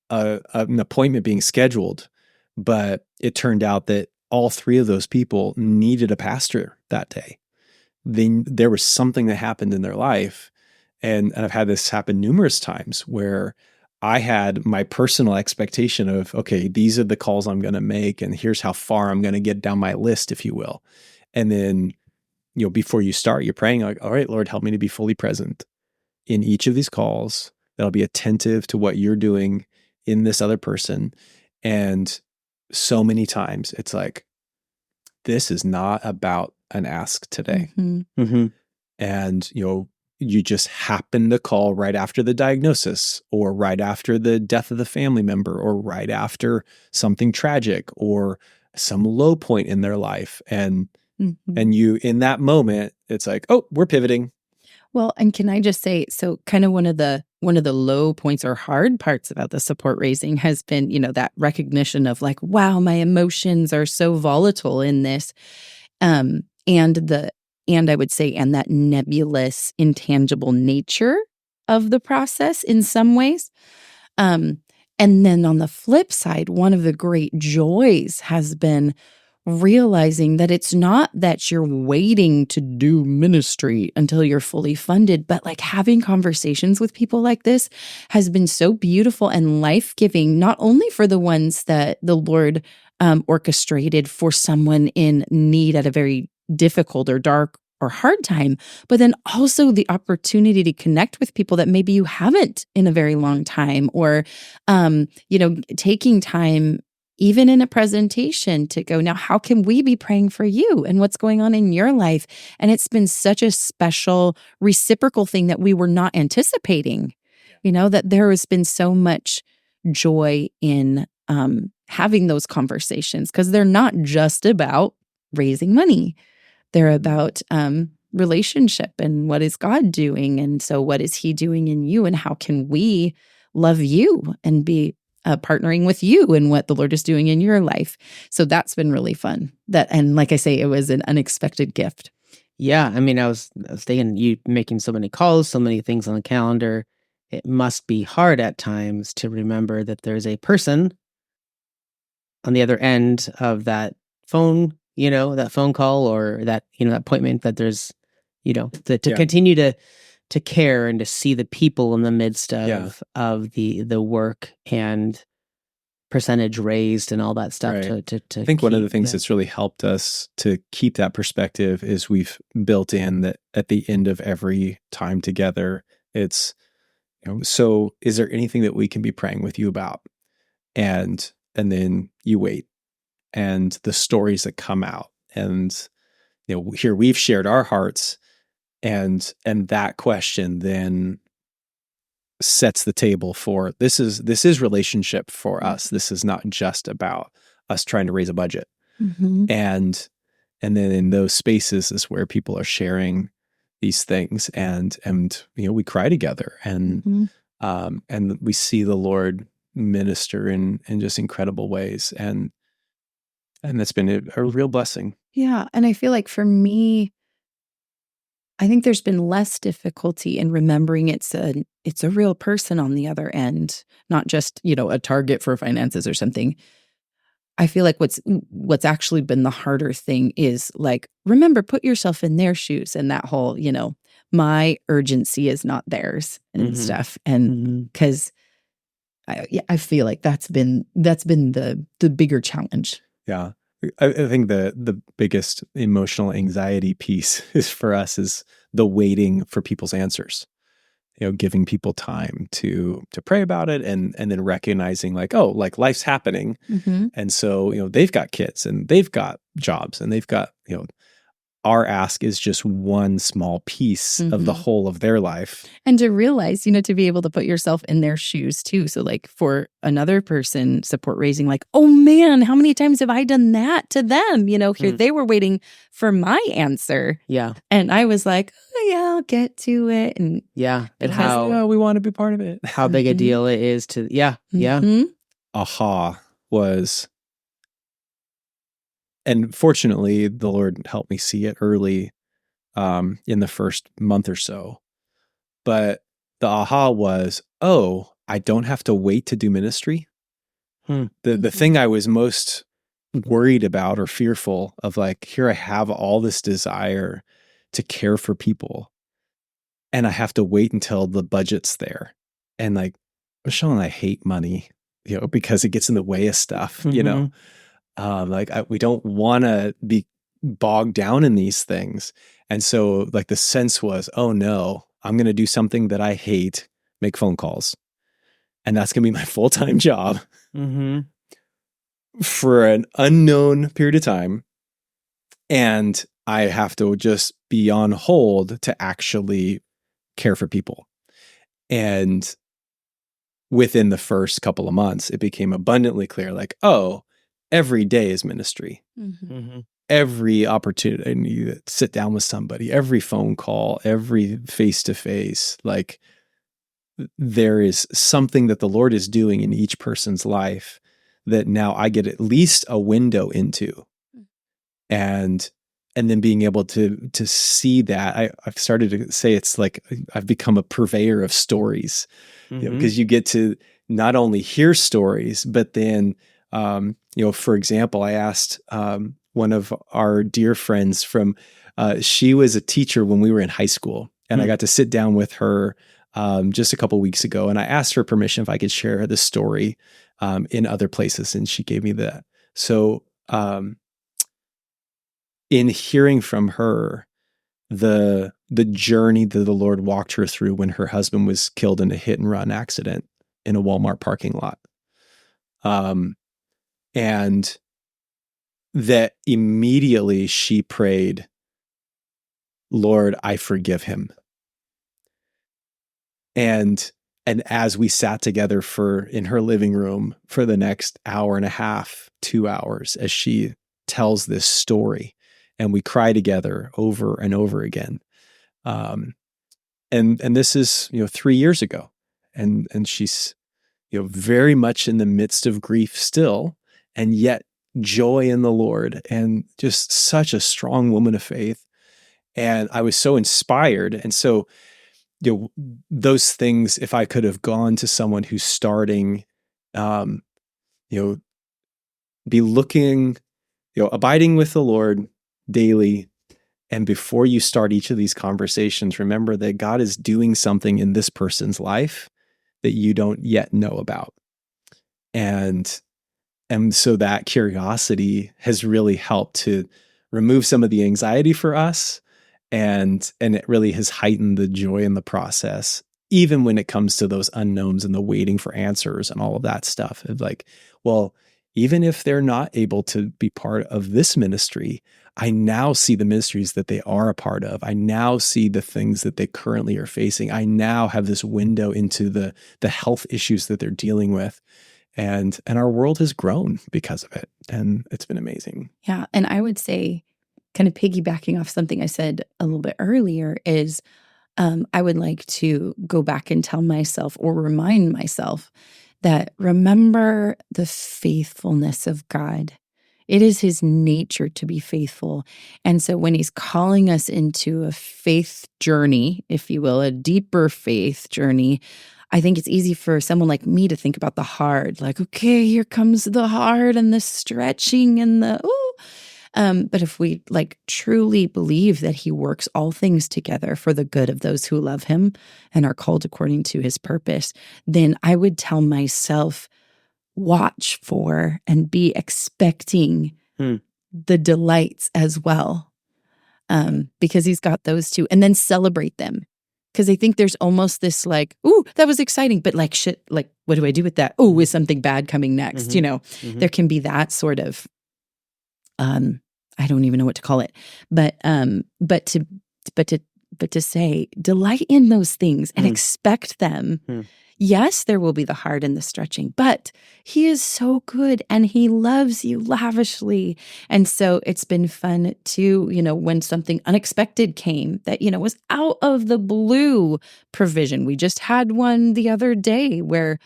an appointment being scheduled, but it turned out that all 3 of those people needed a pastor that day. There was something that happened in their life, and I've had this happen numerous times where I had my personal expectation of, okay, these are the calls I'm going to make, and here's how far I'm going to get down my list, if you will. And then, before you start, you're praying like, all right, Lord, help me to be fully present in each of these calls, that'll be attentive to what you're doing in this other person. And so many times it's like, this is not about an ask today. And, you just happen to call right after the diagnosis or right after the death of the family member or right after something tragic or some low point in their life. And Mhm. And you, in that moment, it's like, oh, we're pivoting. Well, and can I just say, so kind of one of the low points or hard parts about the support raising has been, that recognition of like, wow, my emotions are so volatile in this. And I would say, and that nebulous, intangible nature of the process in some ways. And then on the flip side, one of the great joys has been realizing that it's not that you're waiting to do ministry until you're fully funded, but like having conversations with people like this has been so beautiful and life-giving, not only for the ones that the Lord orchestrated for someone in need at a very difficult or dark or hard time, but then also the opportunity to connect with people that maybe you haven't in a very long time, or, taking time even in a presentation to go, now, how can we be praying for you and what's going on in your life? And it's been such a special reciprocal thing that we were not anticipating, that there has been so much joy in having those conversations, because they're not just about raising money. They're about relationship and what is God doing? And so what is he doing in you? And how can we love you and be partnering with you in what the Lord is doing in your life? So that's been really fun. And like I say, it was an unexpected gift. Yeah, I mean, I was thinking, you making so many calls, so many things on the calendar. It must be hard at times to remember that there's a person on the other end of that phone, that phone call or that, that appointment, that there's, to Yeah. continue to care and to see the people in the midst Yeah. of the work and percentage raised and all that stuff. Right. To I think one of the keep- things yeah. that's really helped us to keep that perspective is we've built in that at the end of every time together, it's, so is there anything that we can be praying with you about? And then you wait, and the stories that come out, and here we've shared our hearts, and that question then sets the table for this is relationship for us. This is not just about us trying to raise a budget. Mm-hmm. And then in those spaces is where people are sharing these things, and we cry together, and Mm-hmm. and we see the Lord minister in just incredible ways, and that's been a real blessing. Yeah. And I feel like for me, I think there's been less difficulty in remembering it's a real person on the other end, not just, a target for finances or something. I feel like what's actually been the harder thing is like, remember, put yourself in their shoes, and that whole, my urgency is not theirs and stuff. And because I feel like that's been the bigger challenge. Yeah. I think the biggest emotional anxiety piece is for us is the waiting for people's answers. Giving people time to pray about it, and then recognizing like, oh, like life's happening. Mm-hmm. And so, they've got kids and they've got jobs and they've got, our ask is just one small piece of the whole of their life. And to realize, to be able to put yourself in their shoes too. So like for another person, support raising, like, oh man, how many times have I done that to them? Here they were waiting for my answer. Yeah. And I was like, oh yeah, I'll get to it. And Yeah. And how we want to be part of it. How big a deal it is to, yeah. Aha was, and fortunately, the Lord helped me see it early in the first month or so. But the aha was, oh, I don't have to wait to do ministry. The thing I was most worried about or fearful of, like, here I have all this desire to care for people, and I have to wait until the budget's there. And like, Michelle and I hate money, because it gets in the way of stuff, we don't want to be bogged down in these things. And so like the sense was, oh no, I'm going to do something that I hate, make phone calls. And that's going to be my full-time job for an unknown period of time. And I have to just be on hold to actually care for people. And within the first couple of months, it became abundantly clear, like, oh, every day is ministry. every opportunity to sit down with somebody, every phone call, every face-to-face, like there is something that the Lord is doing in each person's life that now I get at least a window into. And then being able to see that, I've started to say it's like I've become a purveyor of stories, because you get to not only hear stories, but then, for example, I asked one of our dear friends from, she was a teacher when we were in high school, and I got to sit down with her just a couple weeks ago, and I asked her permission if I could share the story in other places, and she gave me that. So, in hearing from her, the journey that the Lord walked her through when her husband was killed in a hit and run accident in a Walmart parking lot. And that immediately she prayed, Lord, I forgive him. And as we sat together in her living room for the next hour and a half, 2 hours, as she tells this story, and we cry together over and over again. And this is, 3 years ago, and she's, very much in the midst of grief still, and yet joy in the Lord, and just such a strong woman of faith. And I was so inspired. And so, those things, if I could have gone to someone who's starting, be looking, abiding with the Lord daily. And before you start each of these conversations, remember that God is doing something in this person's life that you don't yet know about. And so that curiosity has really helped to remove some of the anxiety for us. And it really has heightened the joy in the process, even when it comes to those unknowns and the waiting for answers and all of that stuff. It's like, well, even if they're not able to be part of this ministry, I now see the ministries that they are a part of. I now see the things that they currently are facing. I now have this window into the health issues that they're dealing with. And our world has grown because of it. And it's been amazing. Yeah. And I would say, kind of piggybacking off something I said a little bit earlier, is I would like to go back and tell myself, or remind myself, that remember the faithfulness of God. It is his nature to be faithful. And so when he's calling us into a faith journey, if you will, a deeper faith journey, I think it's easy for someone like me to think about the hard, like, okay, here comes the hard and the stretching and the, but if we truly believe that he works all things together for the good of those who love him and are called according to his purpose, then I would tell myself, watch for and be expecting the delights as well, because he's got those too, and then celebrate them. Because I think there's almost this ooh, that was exciting, but shit, what do I do with that? Oh, is something bad coming next? There can be that sort of, I don't even know what to call it, but to say, delight in those things and expect them. Yes, there will be the hard and the stretching, but he is so good and he loves you lavishly. And so it's been fun too, when something unexpected came that, was out of the blue provision. We just had one the other day where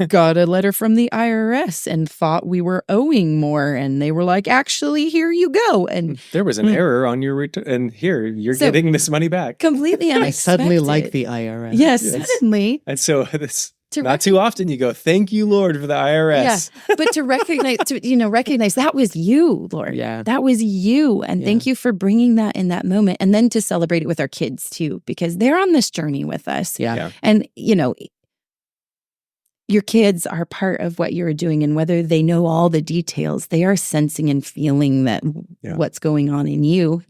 got a letter from the IRS and thought we were owing more. And they were like, actually, here you go. And there was an error on your return. And here, you're getting this money back. Completely unexpected. I suddenly like the IRS. Yes, suddenly. And so this, not too often you go, thank you, Lord, for the IRS. Yeah, but to recognize that was you, Lord. Yeah. That was you. And thank you for bringing that in that moment. And then to celebrate it with our kids too, because they're on this journey with us. Yeah. And, your kids are part of what you're doing, and whether they know all the details, they are sensing and feeling that what's going on in you,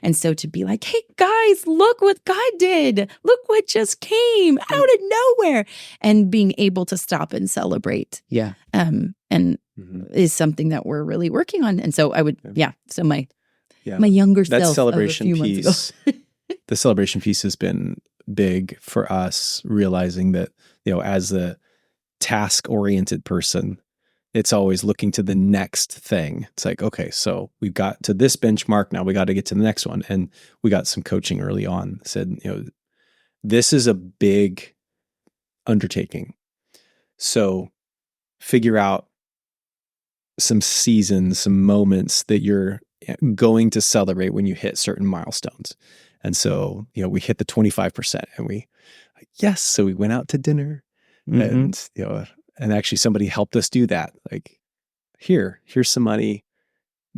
And so to be like, hey, guys, look what God did. Look what just came out of nowhere. And being able to stop and celebrate. Yeah. Is something that we're really working on. And so I would, so my younger self. That celebration of a few months ago. The celebration piece has been big for us, realizing that, as a task-oriented person, it's always looking to the next thing. It's like, okay, so we got to this benchmark. Now we got to get to the next one. And we got some coaching early on, said, this is a big undertaking. So figure out some seasons, some moments that you're going to celebrate when you hit certain milestones. And so, we hit the 25% and yes. So we went out to dinner and, and actually somebody helped us do that. Like, here's some money,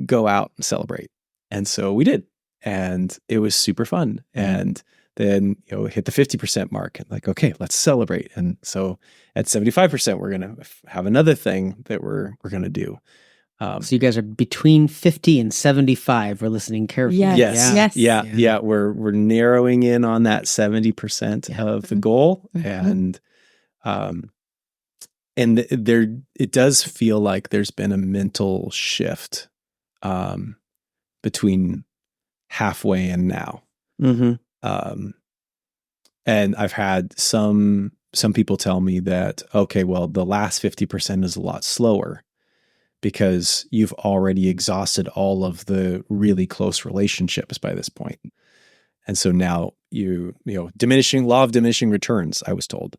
go out and celebrate. And so we did. And it was super fun. And then, hit the 50% mark and like, okay, let's celebrate. And so at 75%, we're going to have another thing that we're going to do. So you guys are between 50 and 75. We're listening carefully. Yes. Yeah. We're narrowing in on that 70% of the goal. And, it does feel like there's been a mental shift, between halfway and now. And I've had some people tell me that, okay, well, the last 50% is a lot slower because you've already exhausted all of the really close relationships by this point. And so now law of diminishing returns, I was told,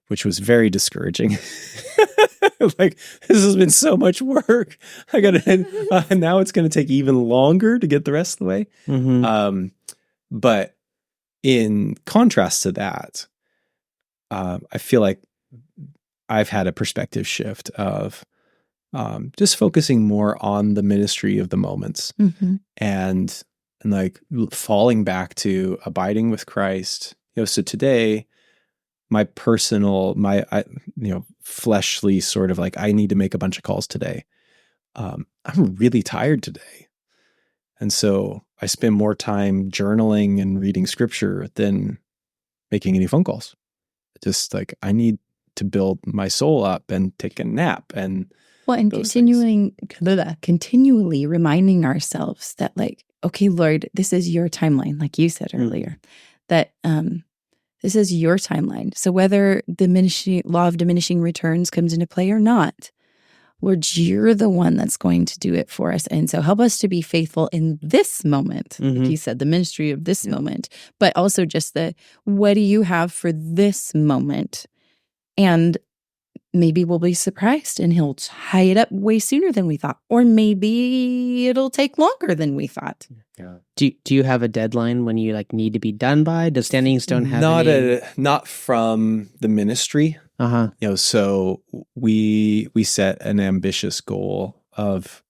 which was very discouraging. Like, this has been so much work. I gotta, now it's going to take even longer to get the rest of the way. But in contrast to that, I feel like I've had a perspective shift of just focusing more on the ministry of the moments and like falling back to abiding with Christ. So today, my personal, fleshly sort of like, I need to make a bunch of calls today. I'm really tired today. And so I spend more time journaling and reading scripture than making any phone calls. Just like, I need to build my soul up and take a nap and continually reminding ourselves that, like, okay, Lord, this is your timeline, like you said earlier, that this is your timeline. So whether the law of diminishing returns comes into play or not, Lord, you're the one that's going to do it for us. And so help us to be faithful in this moment. Like you said, the ministry of this moment, but also just what do you have for this moment? And maybe we'll be surprised and he'll tie it up way sooner than we thought. Or maybe it'll take longer than we thought. Yeah. Do you have a deadline when you need to be done by? Does Standing Stone have not from the ministry? So we set an ambitious goal of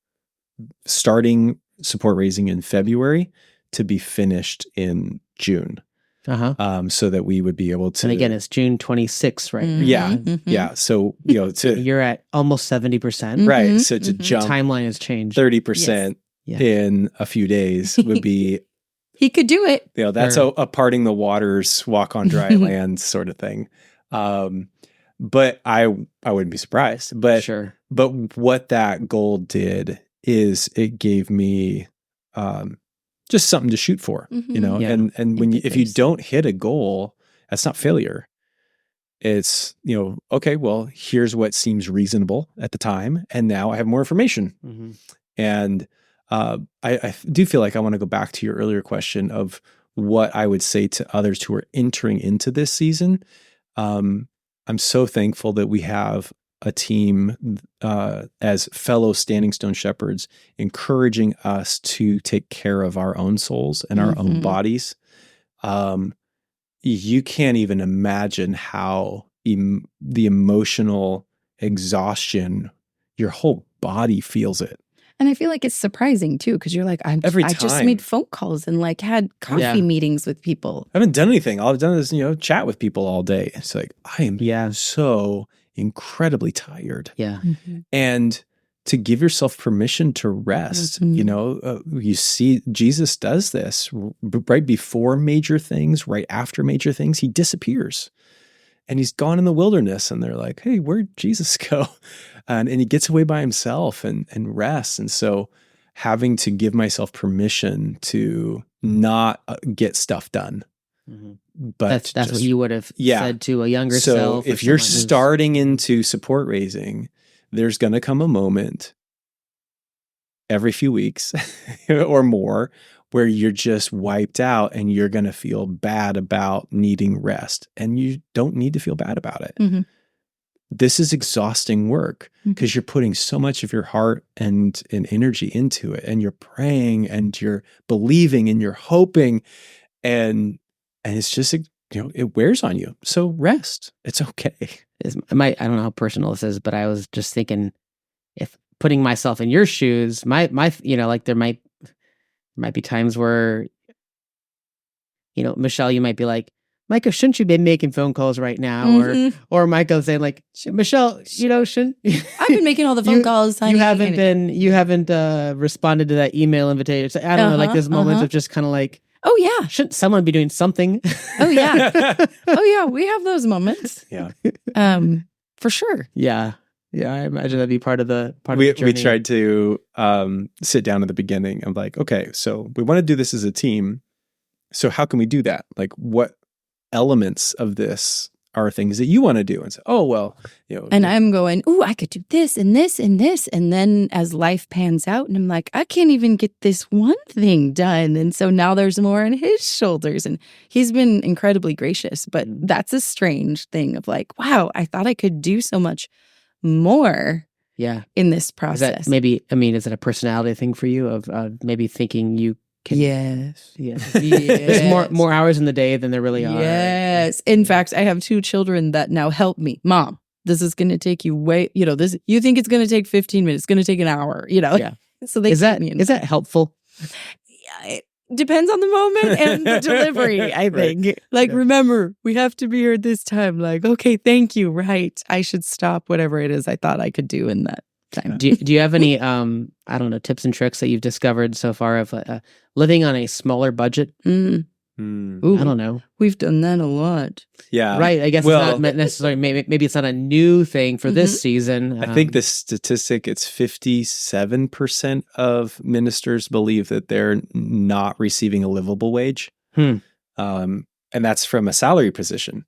starting support raising in February to be finished in June. So that we would be able to. And again, it's June 26th, right? Yeah. So you're at almost 70%, right? So to jump, timeline has changed 30% in a few days would be. He could do it. That's a parting the waters, walk on dry land sort of thing. But I wouldn't be surprised. But sure. But what that goal did is it gave me just something to shoot for, and when if you don't hit a goal, that's not failure. It's, okay, well, here's what seems reasonable at the time. And now I have more information. And I do feel like I want to go back to your earlier question of what I would say to others who are entering into this season. I'm so thankful that we have a team as fellow Standing Stone shepherds, encouraging us to take care of our own souls and our own bodies. You can't even imagine how the emotional exhaustion, your whole body feels it. And I feel like it's surprising too, because you're like, I just made phone calls and had coffee meetings with people. I haven't done anything. All I've done is, chat with people all day. It's like, I am so incredibly tired. Yeah. And to give yourself permission to rest, you see Jesus does this right before major things, right after major things, he disappears. And he's gone in the wilderness and they're like, hey, where'd Jesus go? And he gets away by himself and rests. And so having to give myself permission to not get stuff done. But that's what you would have said to a younger self. So if you're starting into support raising, there's going to come a moment every few weeks or more where you're just wiped out and you're going to feel bad about needing rest. And you don't need to feel bad about it. Mm-hmm. This is exhausting work because you're putting so much of your heart and energy into it, and you're praying and you're believing and you're hoping, and it's just, it wears on you. So rest. It's okay. I don't know how personal this is, but I was just thinking, if putting myself in your shoes, my like there might be times where, Michelle, you might be like, Micah, shouldn't you be making phone calls right now? Mm-hmm. Or Micah saying like, Michelle, shouldn't I've been making all the phone calls, honey. You haven't responded to that email invitation. So, I don't know, like there's moments of just kind of like, oh yeah, shouldn't someone be doing something? Oh yeah. Oh yeah, we have those moments. Yeah. For sure. Yeah. Yeah, I imagine that'd be part of the journey. We tried to sit down at the beginning. I'm like, okay, so we want to do this as a team. So how can we do that? Like, what elements of this are things that you want to do? And say, oh, well, And I'm going, ooh, I could do this and this and this. And then as life pans out, and I'm like, I can't even get this one thing done. And so now there's more on his shoulders. And he's been incredibly gracious. But that's a strange thing of like, wow, I thought I could do so much more in this process. Is that is it a personality thing for you of maybe thinking you can? Yes. There's more hours in the day than there really are. Yes. In fact, I have 2 children that now help me. Mom, this is going to take you this. You think it's going to take 15 minutes. It's going to take an hour, Yeah. So they is that helpful? Yeah, it depends on the moment and the delivery, I think. Right. Like, remember, we have to be here at this time. Like, okay, thank you. Right. I should stop whatever it is I thought I could do in that time. Do you have any, tips and tricks that you've discovered so far of living on a smaller budget? Ooh, I don't know. We've done that a lot. Yeah. Right. I guess it's not necessarily, maybe it's not a new thing for this season. I think the statistic, it's 57% of ministers believe that they're not receiving a livable wage. And that's from a salary position.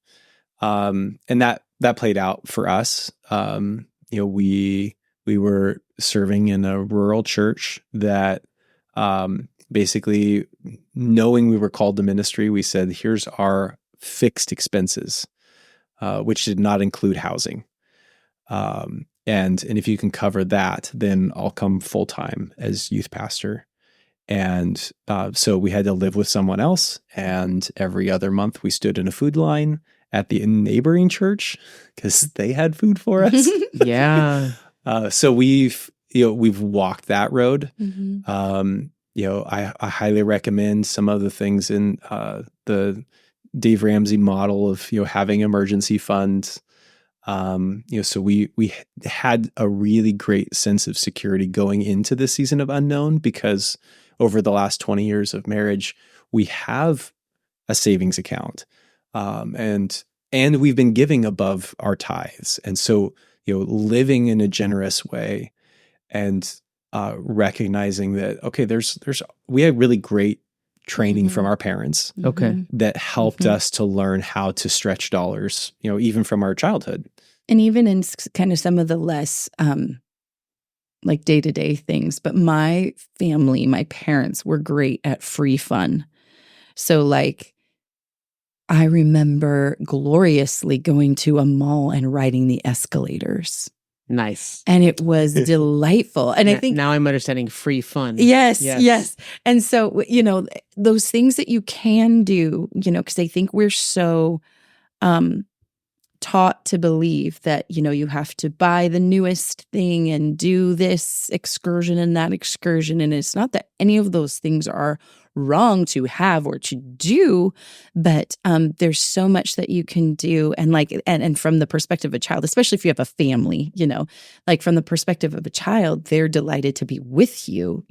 And that played out for us. We were serving in a rural church that basically, knowing we were called to ministry, we said, here's our fixed expenses, which did not include housing. And if you can cover that, then I'll come full time as youth pastor. And so we had to live with someone else. And every other month we stood in a food line at the neighboring church because they had food for us. Yeah. So we've walked that road. Mm-hmm. I highly recommend some of the things in the Dave Ramsey model of having emergency funds. So we had a really great sense of security going into this season of unknown, because over the last 20 years of marriage, we have a savings account, and we've been giving above our tithes, and so living in a generous way, and recognizing that we had really great training from our parents, that helped us to learn how to stretch dollars, even from our childhood. And even in kind of some of the less like day-to-day things. But my family, my parents were great at free fun. So like, I remember gloriously going to a mall and riding the escalators. Nice. And it was delightful. And I think now I'm understanding free fun. Yes. And so, those things that you can do, because I think we're so taught to believe that, you have to buy the newest thing and do this excursion and that excursion. And it's not that any of those things are wrong to have or to do, but there's so much that you can do. And and from the perspective of a child, especially if you have a family, like from the perspective of a child, they're delighted to be with you,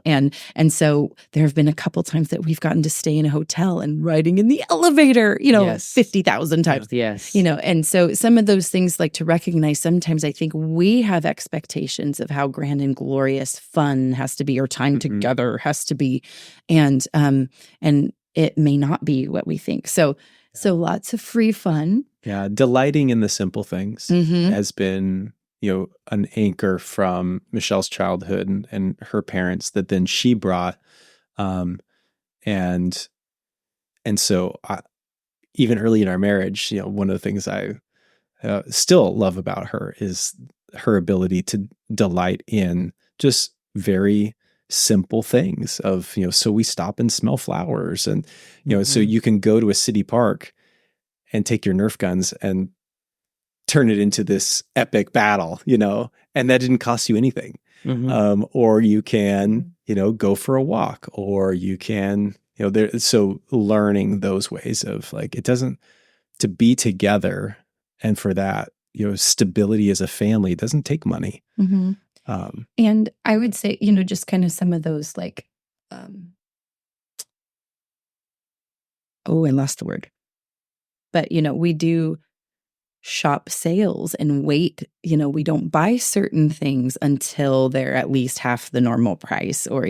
and so there have been a couple times that we've gotten to stay in a hotel and riding in the elevator, 50,000 times. Yes. And so some of those things, like to recognize, sometimes I think we have expectations of how grand and glorious fun has to be, or time together has to be. And it may not be what we think. So lots of free fun. Yeah. Delighting in the simple things has been an anchor from Michelle's childhood and her parents that then she brought. And so even early in our marriage, one of the things I still love about her is her ability to delight in just very simple things of, so we stop and smell flowers and, so you can go to a city park and take your Nerf guns and turn it into this epic battle, and that didn't cost you anything. Or you can, go for a walk, or you can, so learning those ways of like, it doesn't, to be together and for that, stability as a family doesn't take money. And I would say, just kind of some of those like, I lost the word. But, we do shop sales and wait. We don't buy certain things until they're at least half the normal price. Or,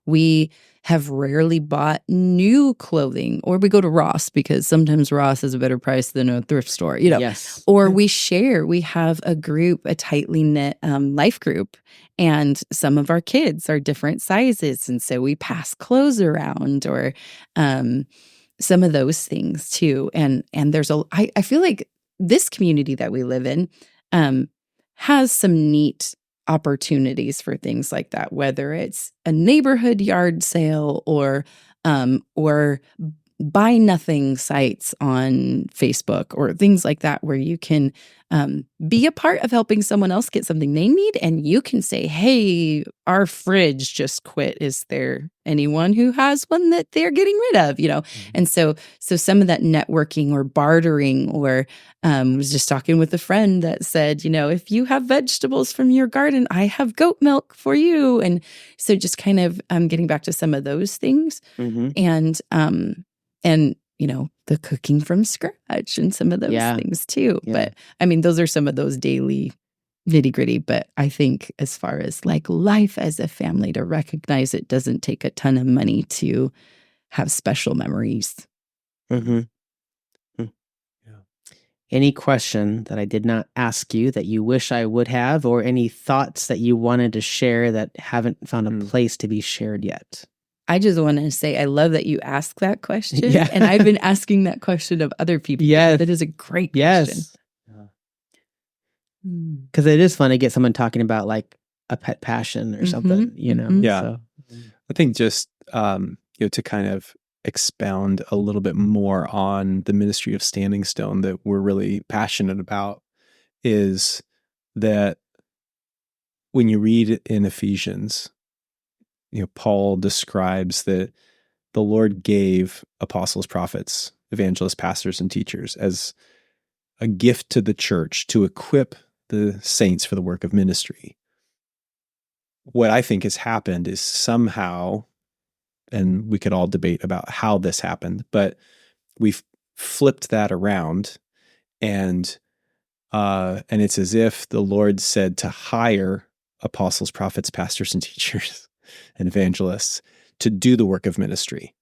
we have rarely bought new clothing, or we go to Ross because sometimes Ross is a better price than a thrift store, Yes. Or we share. We have a group, a tightly knit life group, and some of our kids are different sizes. And so we pass clothes around, or some of those things too. And there's I feel like this community that we live in has some neat opportunities for things like that, whether it's a neighborhood yard sale or buy nothing sites on Facebook or things like that, where you can be a part of helping someone else get something they need. And you can say, hey, our fridge just quit. Is there anyone who has one that they're getting rid of? And so some of that networking or bartering, or was just talking with a friend that said, if you have vegetables from your garden, I have goat milk for you. And so just kind of getting back to some of those things. And the cooking from scratch and some of those things too. Yeah. But I mean, those are some of those daily nitty gritty. But I think as far as like life as a family, to recognize it doesn't take a ton of money to have special memories. Any question that I did not ask you that you wish I would have, or any thoughts that you wanted to share that haven't found a place to be shared yet? I just want to say I love that you asked that question. Yeah. And I've been asking that question of other people. Yes. That is a great question. Because it is fun to get someone talking about like a pet passion or something, Yeah. So. I think just, to kind of expound a little bit more on the ministry of Standing Stone that we're really passionate about is that when you read in Ephesians, Paul describes that the Lord gave apostles, prophets, evangelists, pastors, and teachers as a gift to the church to equip the saints for the work of ministry. What I think has happened is somehow, and we could all debate about how this happened, but we've flipped that around, and it's as if the Lord said to hire apostles, prophets, pastors, and teachers and evangelists to do the work of ministry.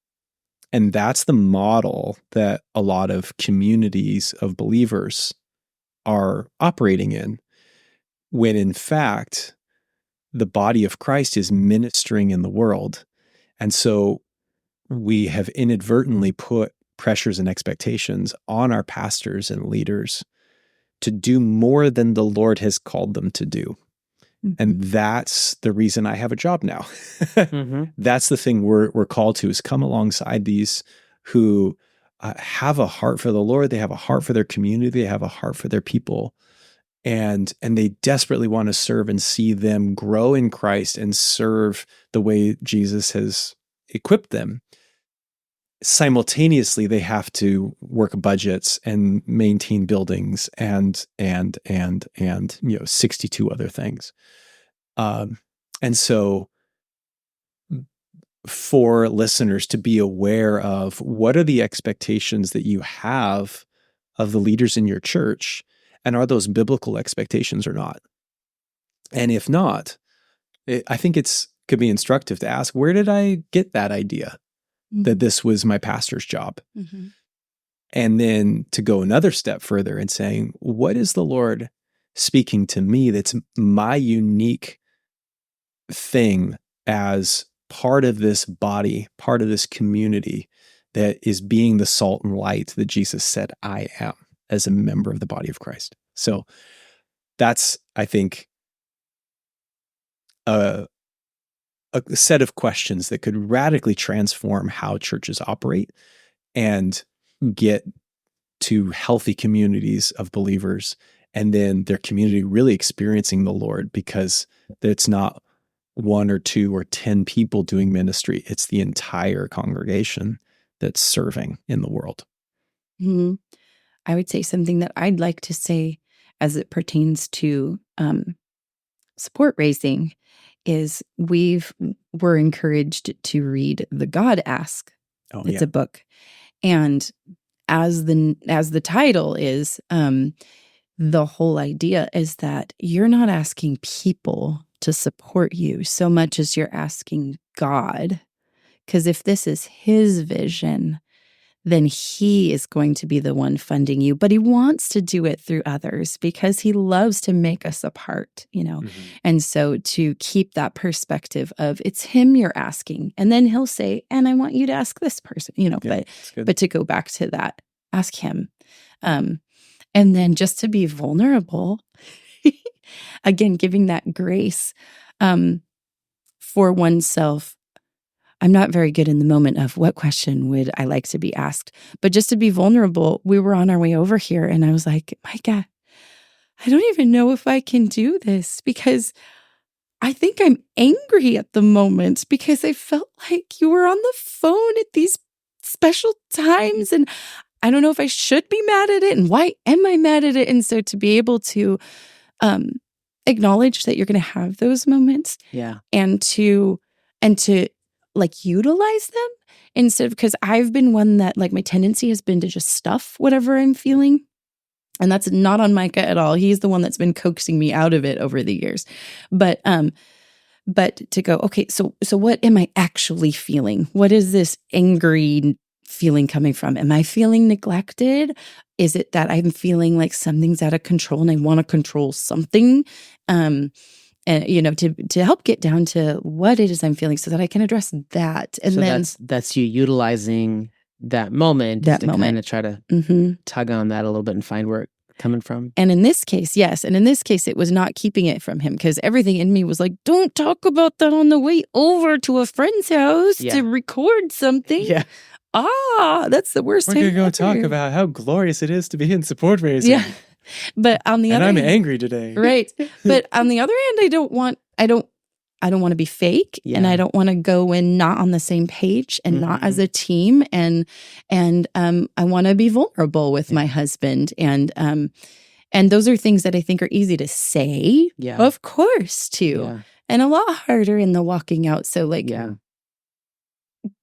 And that's the model that a lot of communities of believers are operating in, when in fact, the body of Christ is ministering in the world. And so we have inadvertently put pressures and expectations on our pastors and leaders to do more than the Lord has called them to do. And that's the reason I have a job now. That's the thing we're called to, is come alongside these who have a heart for the Lord. They have a heart for their community. They have a heart for their people. And they desperately want to serve and see them grow in Christ and serve the way Jesus has equipped them. Simultaneously, they have to work budgets and maintain buildings and 62 other things. And so for listeners to be aware of what are the expectations that you have of the leaders in your church, and are those biblical expectations or not? And if not, I think could be instructive to ask, where did I get that idea that this was my pastor's job? And then to go another step further and saying, what is the Lord speaking to me, that's my unique thing as part of this body, part of this community that is being the salt and light that Jesus said I am as a member of the body of Christ. So that's, I think, a set of questions that could radically transform how churches operate and get to healthy communities of believers, and then their community really experiencing the Lord, because it's not 1 or 2 or 10 people doing ministry. It's the entire congregation that's serving in the world. Mm-hmm. I would say something that I'd like to say as it pertains to support raising is we're encouraged to read The God Ask. It's a book. And as the title is, the whole idea is that you're not asking people to support you so much as you're asking God. Because if this is his vision, then he is going to be the one funding you. But he wants to do it through others because he loves to make us a part, Mm-hmm. And so to keep that perspective of it's him you're asking. And then he'll say, and I want you to ask this person, but to go back to that, ask him. And then just to be vulnerable, again, giving that grace for oneself. I'm not very good in the moment of what question would I like to be asked, but just to be vulnerable. We were on our way over here and I was like, Micah, I don't even know if I can do this because I think I'm angry at the moment because I felt like you were on the phone at these special times and I don't know if I should be mad at it and why am I mad at it? And so to be able to acknowledge that you're going to have those moments, and to like utilize them instead of, because I've been one that like my tendency has been to just stuff whatever I'm feeling. And that's not on Micah at all. He's the one that's been coaxing me out of it over the years. But to go, okay, so what am I actually feeling? What is this angry feeling coming from? Am I feeling neglected? Is it that I'm feeling like something's out of control and I want to control something? And to help get down to what it is I'm feeling so that I can address that. And so then that's you utilizing that moment to kind of try to tug on that a little bit and find where it's coming from. And in this case, yes. And in this case, it was not keeping it from him because everything in me was like, don't talk about that on the way over to a friend's house to record something. Yeah. That's the worst We're time going to go ever. talk about how glorious it is to be in support raising. Yeah. But on the other I'm hand, angry today. right. But on the other hand, I don't want to be fake, and I don't want to go in not on the same page and not as a team. And I want to be vulnerable with my husband. And those are things that I think are easy to say, of course, too, and a lot harder in the walking out. So like,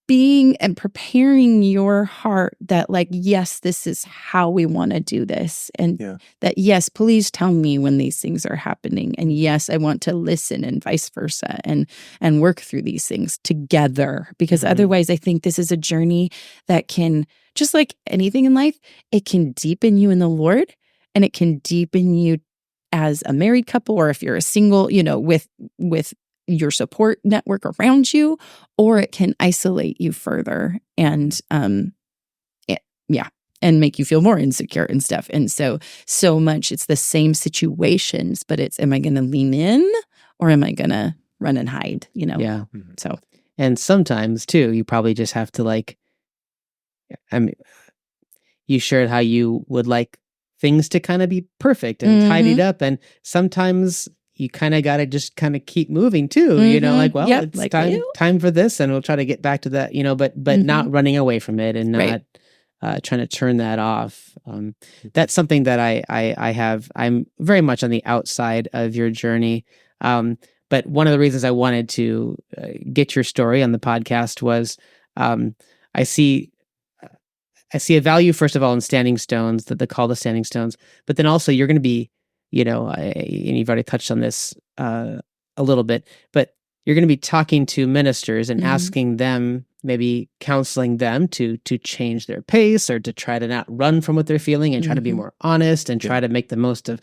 being and preparing your heart that like, yes, this is how we want to do this. And that, yes, please tell me when these things are happening. And yes, I want to listen and vice versa and work through these things together. Because otherwise I think this is a journey that can, just like anything in life, it can deepen you in the Lord and it can deepen you as a married couple, or if you're a single, with your support network around you, or it can isolate you further and and make you feel more insecure and stuff. And so much it's the same situations, but it's, am I going to lean in or am I going to run and hide, So, and sometimes too, you probably just have to like, you shared how you would like things to kind of be perfect and tidied up. And sometimes you kind of got to just kind of keep moving too, it's like, time for this and we'll try to get back to that, but not running away from it and not trying to turn that off. That's something that I'm very much on the outside of your journey. But one of the reasons I wanted to get your story on the podcast was I see a value, first of all, in Standing Stones, the call to Standing Stones, but then also you're going to be, and you've already touched on this a little bit, but you're going to be talking to ministers and asking them, maybe counseling them to change their pace or to try to not run from what they're feeling and try to be more honest and try to make the most of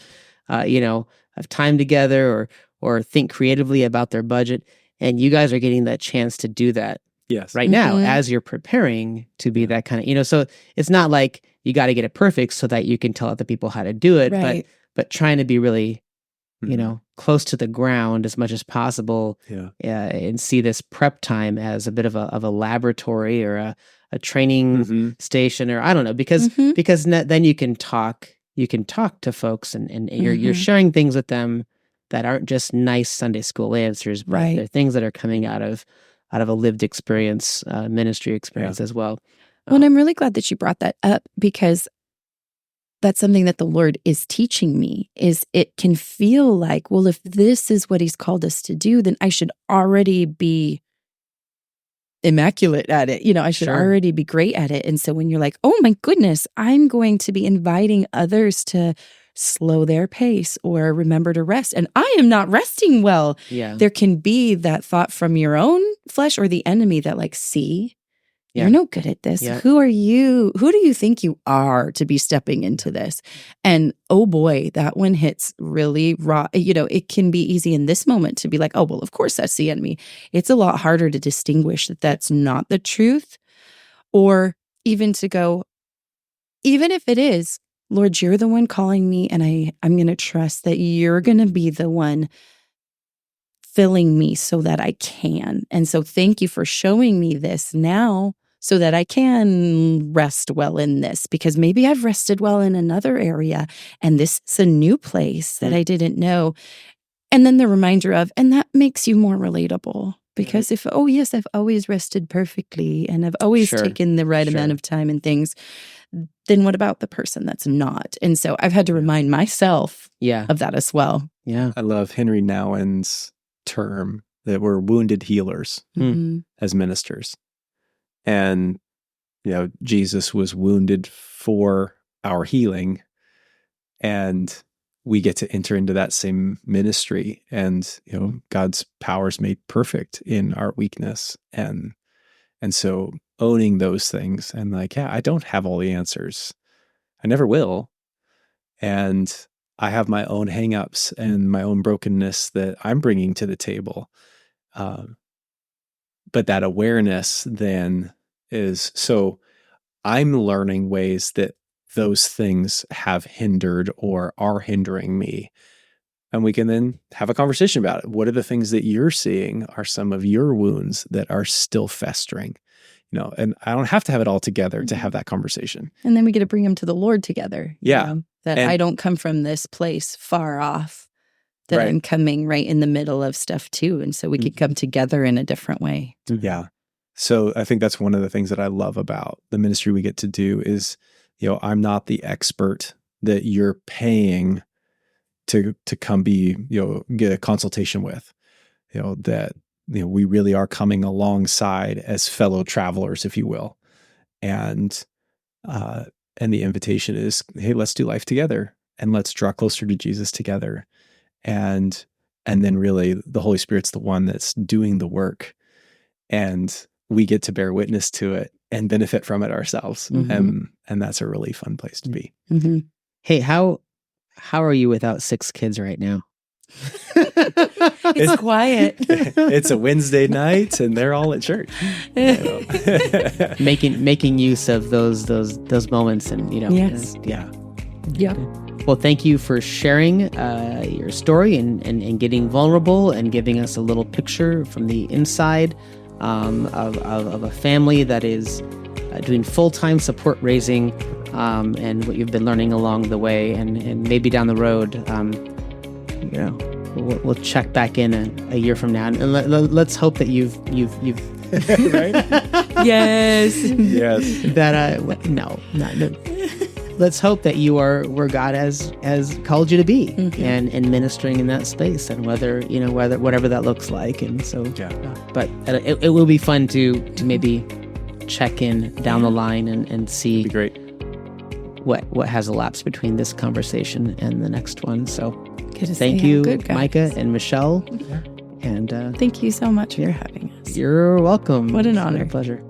have time together or think creatively about their budget. And you guys are getting that chance to do that Yes. right now as you're preparing to be that kind of, so it's not like you got to get it perfect so that you can tell other people how to do it, Right. but trying to be really, close to the ground as much as possible, and see this prep time as a bit of a laboratory or a training station, or I don't know, because then you can talk to folks and you're sharing things with them that aren't just nice Sunday school answers, but they're things that are coming out of a lived experience, ministry experience as well. Well, and I'm really glad that you brought that up, because that's something that the Lord is teaching me. Is it can feel like, well, if this is what He's called us to do, then I should already be immaculate at it. I should already be great at it. And so when you're like, oh my goodness, I'm going to be inviting others to slow their pace or remember to rest, and I am not resting well. There can be that thought from your own flesh or the enemy that like, see, you're no good at this. Who are you? Who do you think you are to be stepping into this? And oh boy, that one hits really raw. It can be easy in this moment to be like, oh, well, of course that's the enemy. It's a lot harder to distinguish that that's not the truth, or even to go, even if it is, Lord, you're the one calling me, and I'm going to trust that you're going to be the one filling me so that I can. And so thank you for showing me this now so that I can rest well in this, because maybe I've rested well in another area, and this is a new place that I didn't know. And then the reminder of, and that makes you more relatable. Because if, oh yes, I've always rested perfectly and I've always taken the right amount of time and things, then what about the person that's not? And so I've had to remind myself of that as well. Yeah. I love Henri Nouwen's term that we're wounded healers as ministers. And, Jesus was wounded for our healing, and we get to enter into that same ministry, and God's power is made perfect in our weakness, and so owning those things and like, I don't have all the answers, I never will, and I have my own hangups and my own brokenness that I'm bringing to the table, but that awareness then is, so I'm learning ways that those things have hindered or are hindering me. And we can then have a conversation about it. What are the things that you're seeing are some of your wounds that are still festering? And I don't have to have it all together to have that conversation. And then we get to bring them to the Lord together. Yeah. That I don't come from this place far off, that I'm coming right in the middle of stuff too. And so we could come together in a different way. Yeah. So I think that's one of the things that I love about the ministry we get to do is, I'm not the expert that you're paying to come be, get a consultation with, that, we really are coming alongside as fellow travelers, if you will. And the invitation is, hey, let's do life together and let's draw closer to Jesus together. And then really the Holy Spirit's the one that's doing the work, and we get to bear witness to it and benefit from it ourselves. And that's a really fun place to be. Hey, how are you without 6 kids right now? It's quiet. It's a Wednesday night and they're all at church. Making use of those moments, and Yes. Yeah. Well, thank you for sharing your story and getting vulnerable and giving us a little picture from the inside of a family that is doing full-time support raising, and what you've been learning along the way, and maybe down the road, we'll check back in a year from now, and let's hope that you've Right? Yes. That no. Let's hope that you are where God has called you to be, and ministering in that space, and whatever that looks like. And so, but it will be fun to maybe check in down the line and see That'd be great. what has elapsed between this conversation and the next one. So Thank you, Micah and Michelle. And thank you so much for having us. You're welcome. What an It's been honor. a pleasure.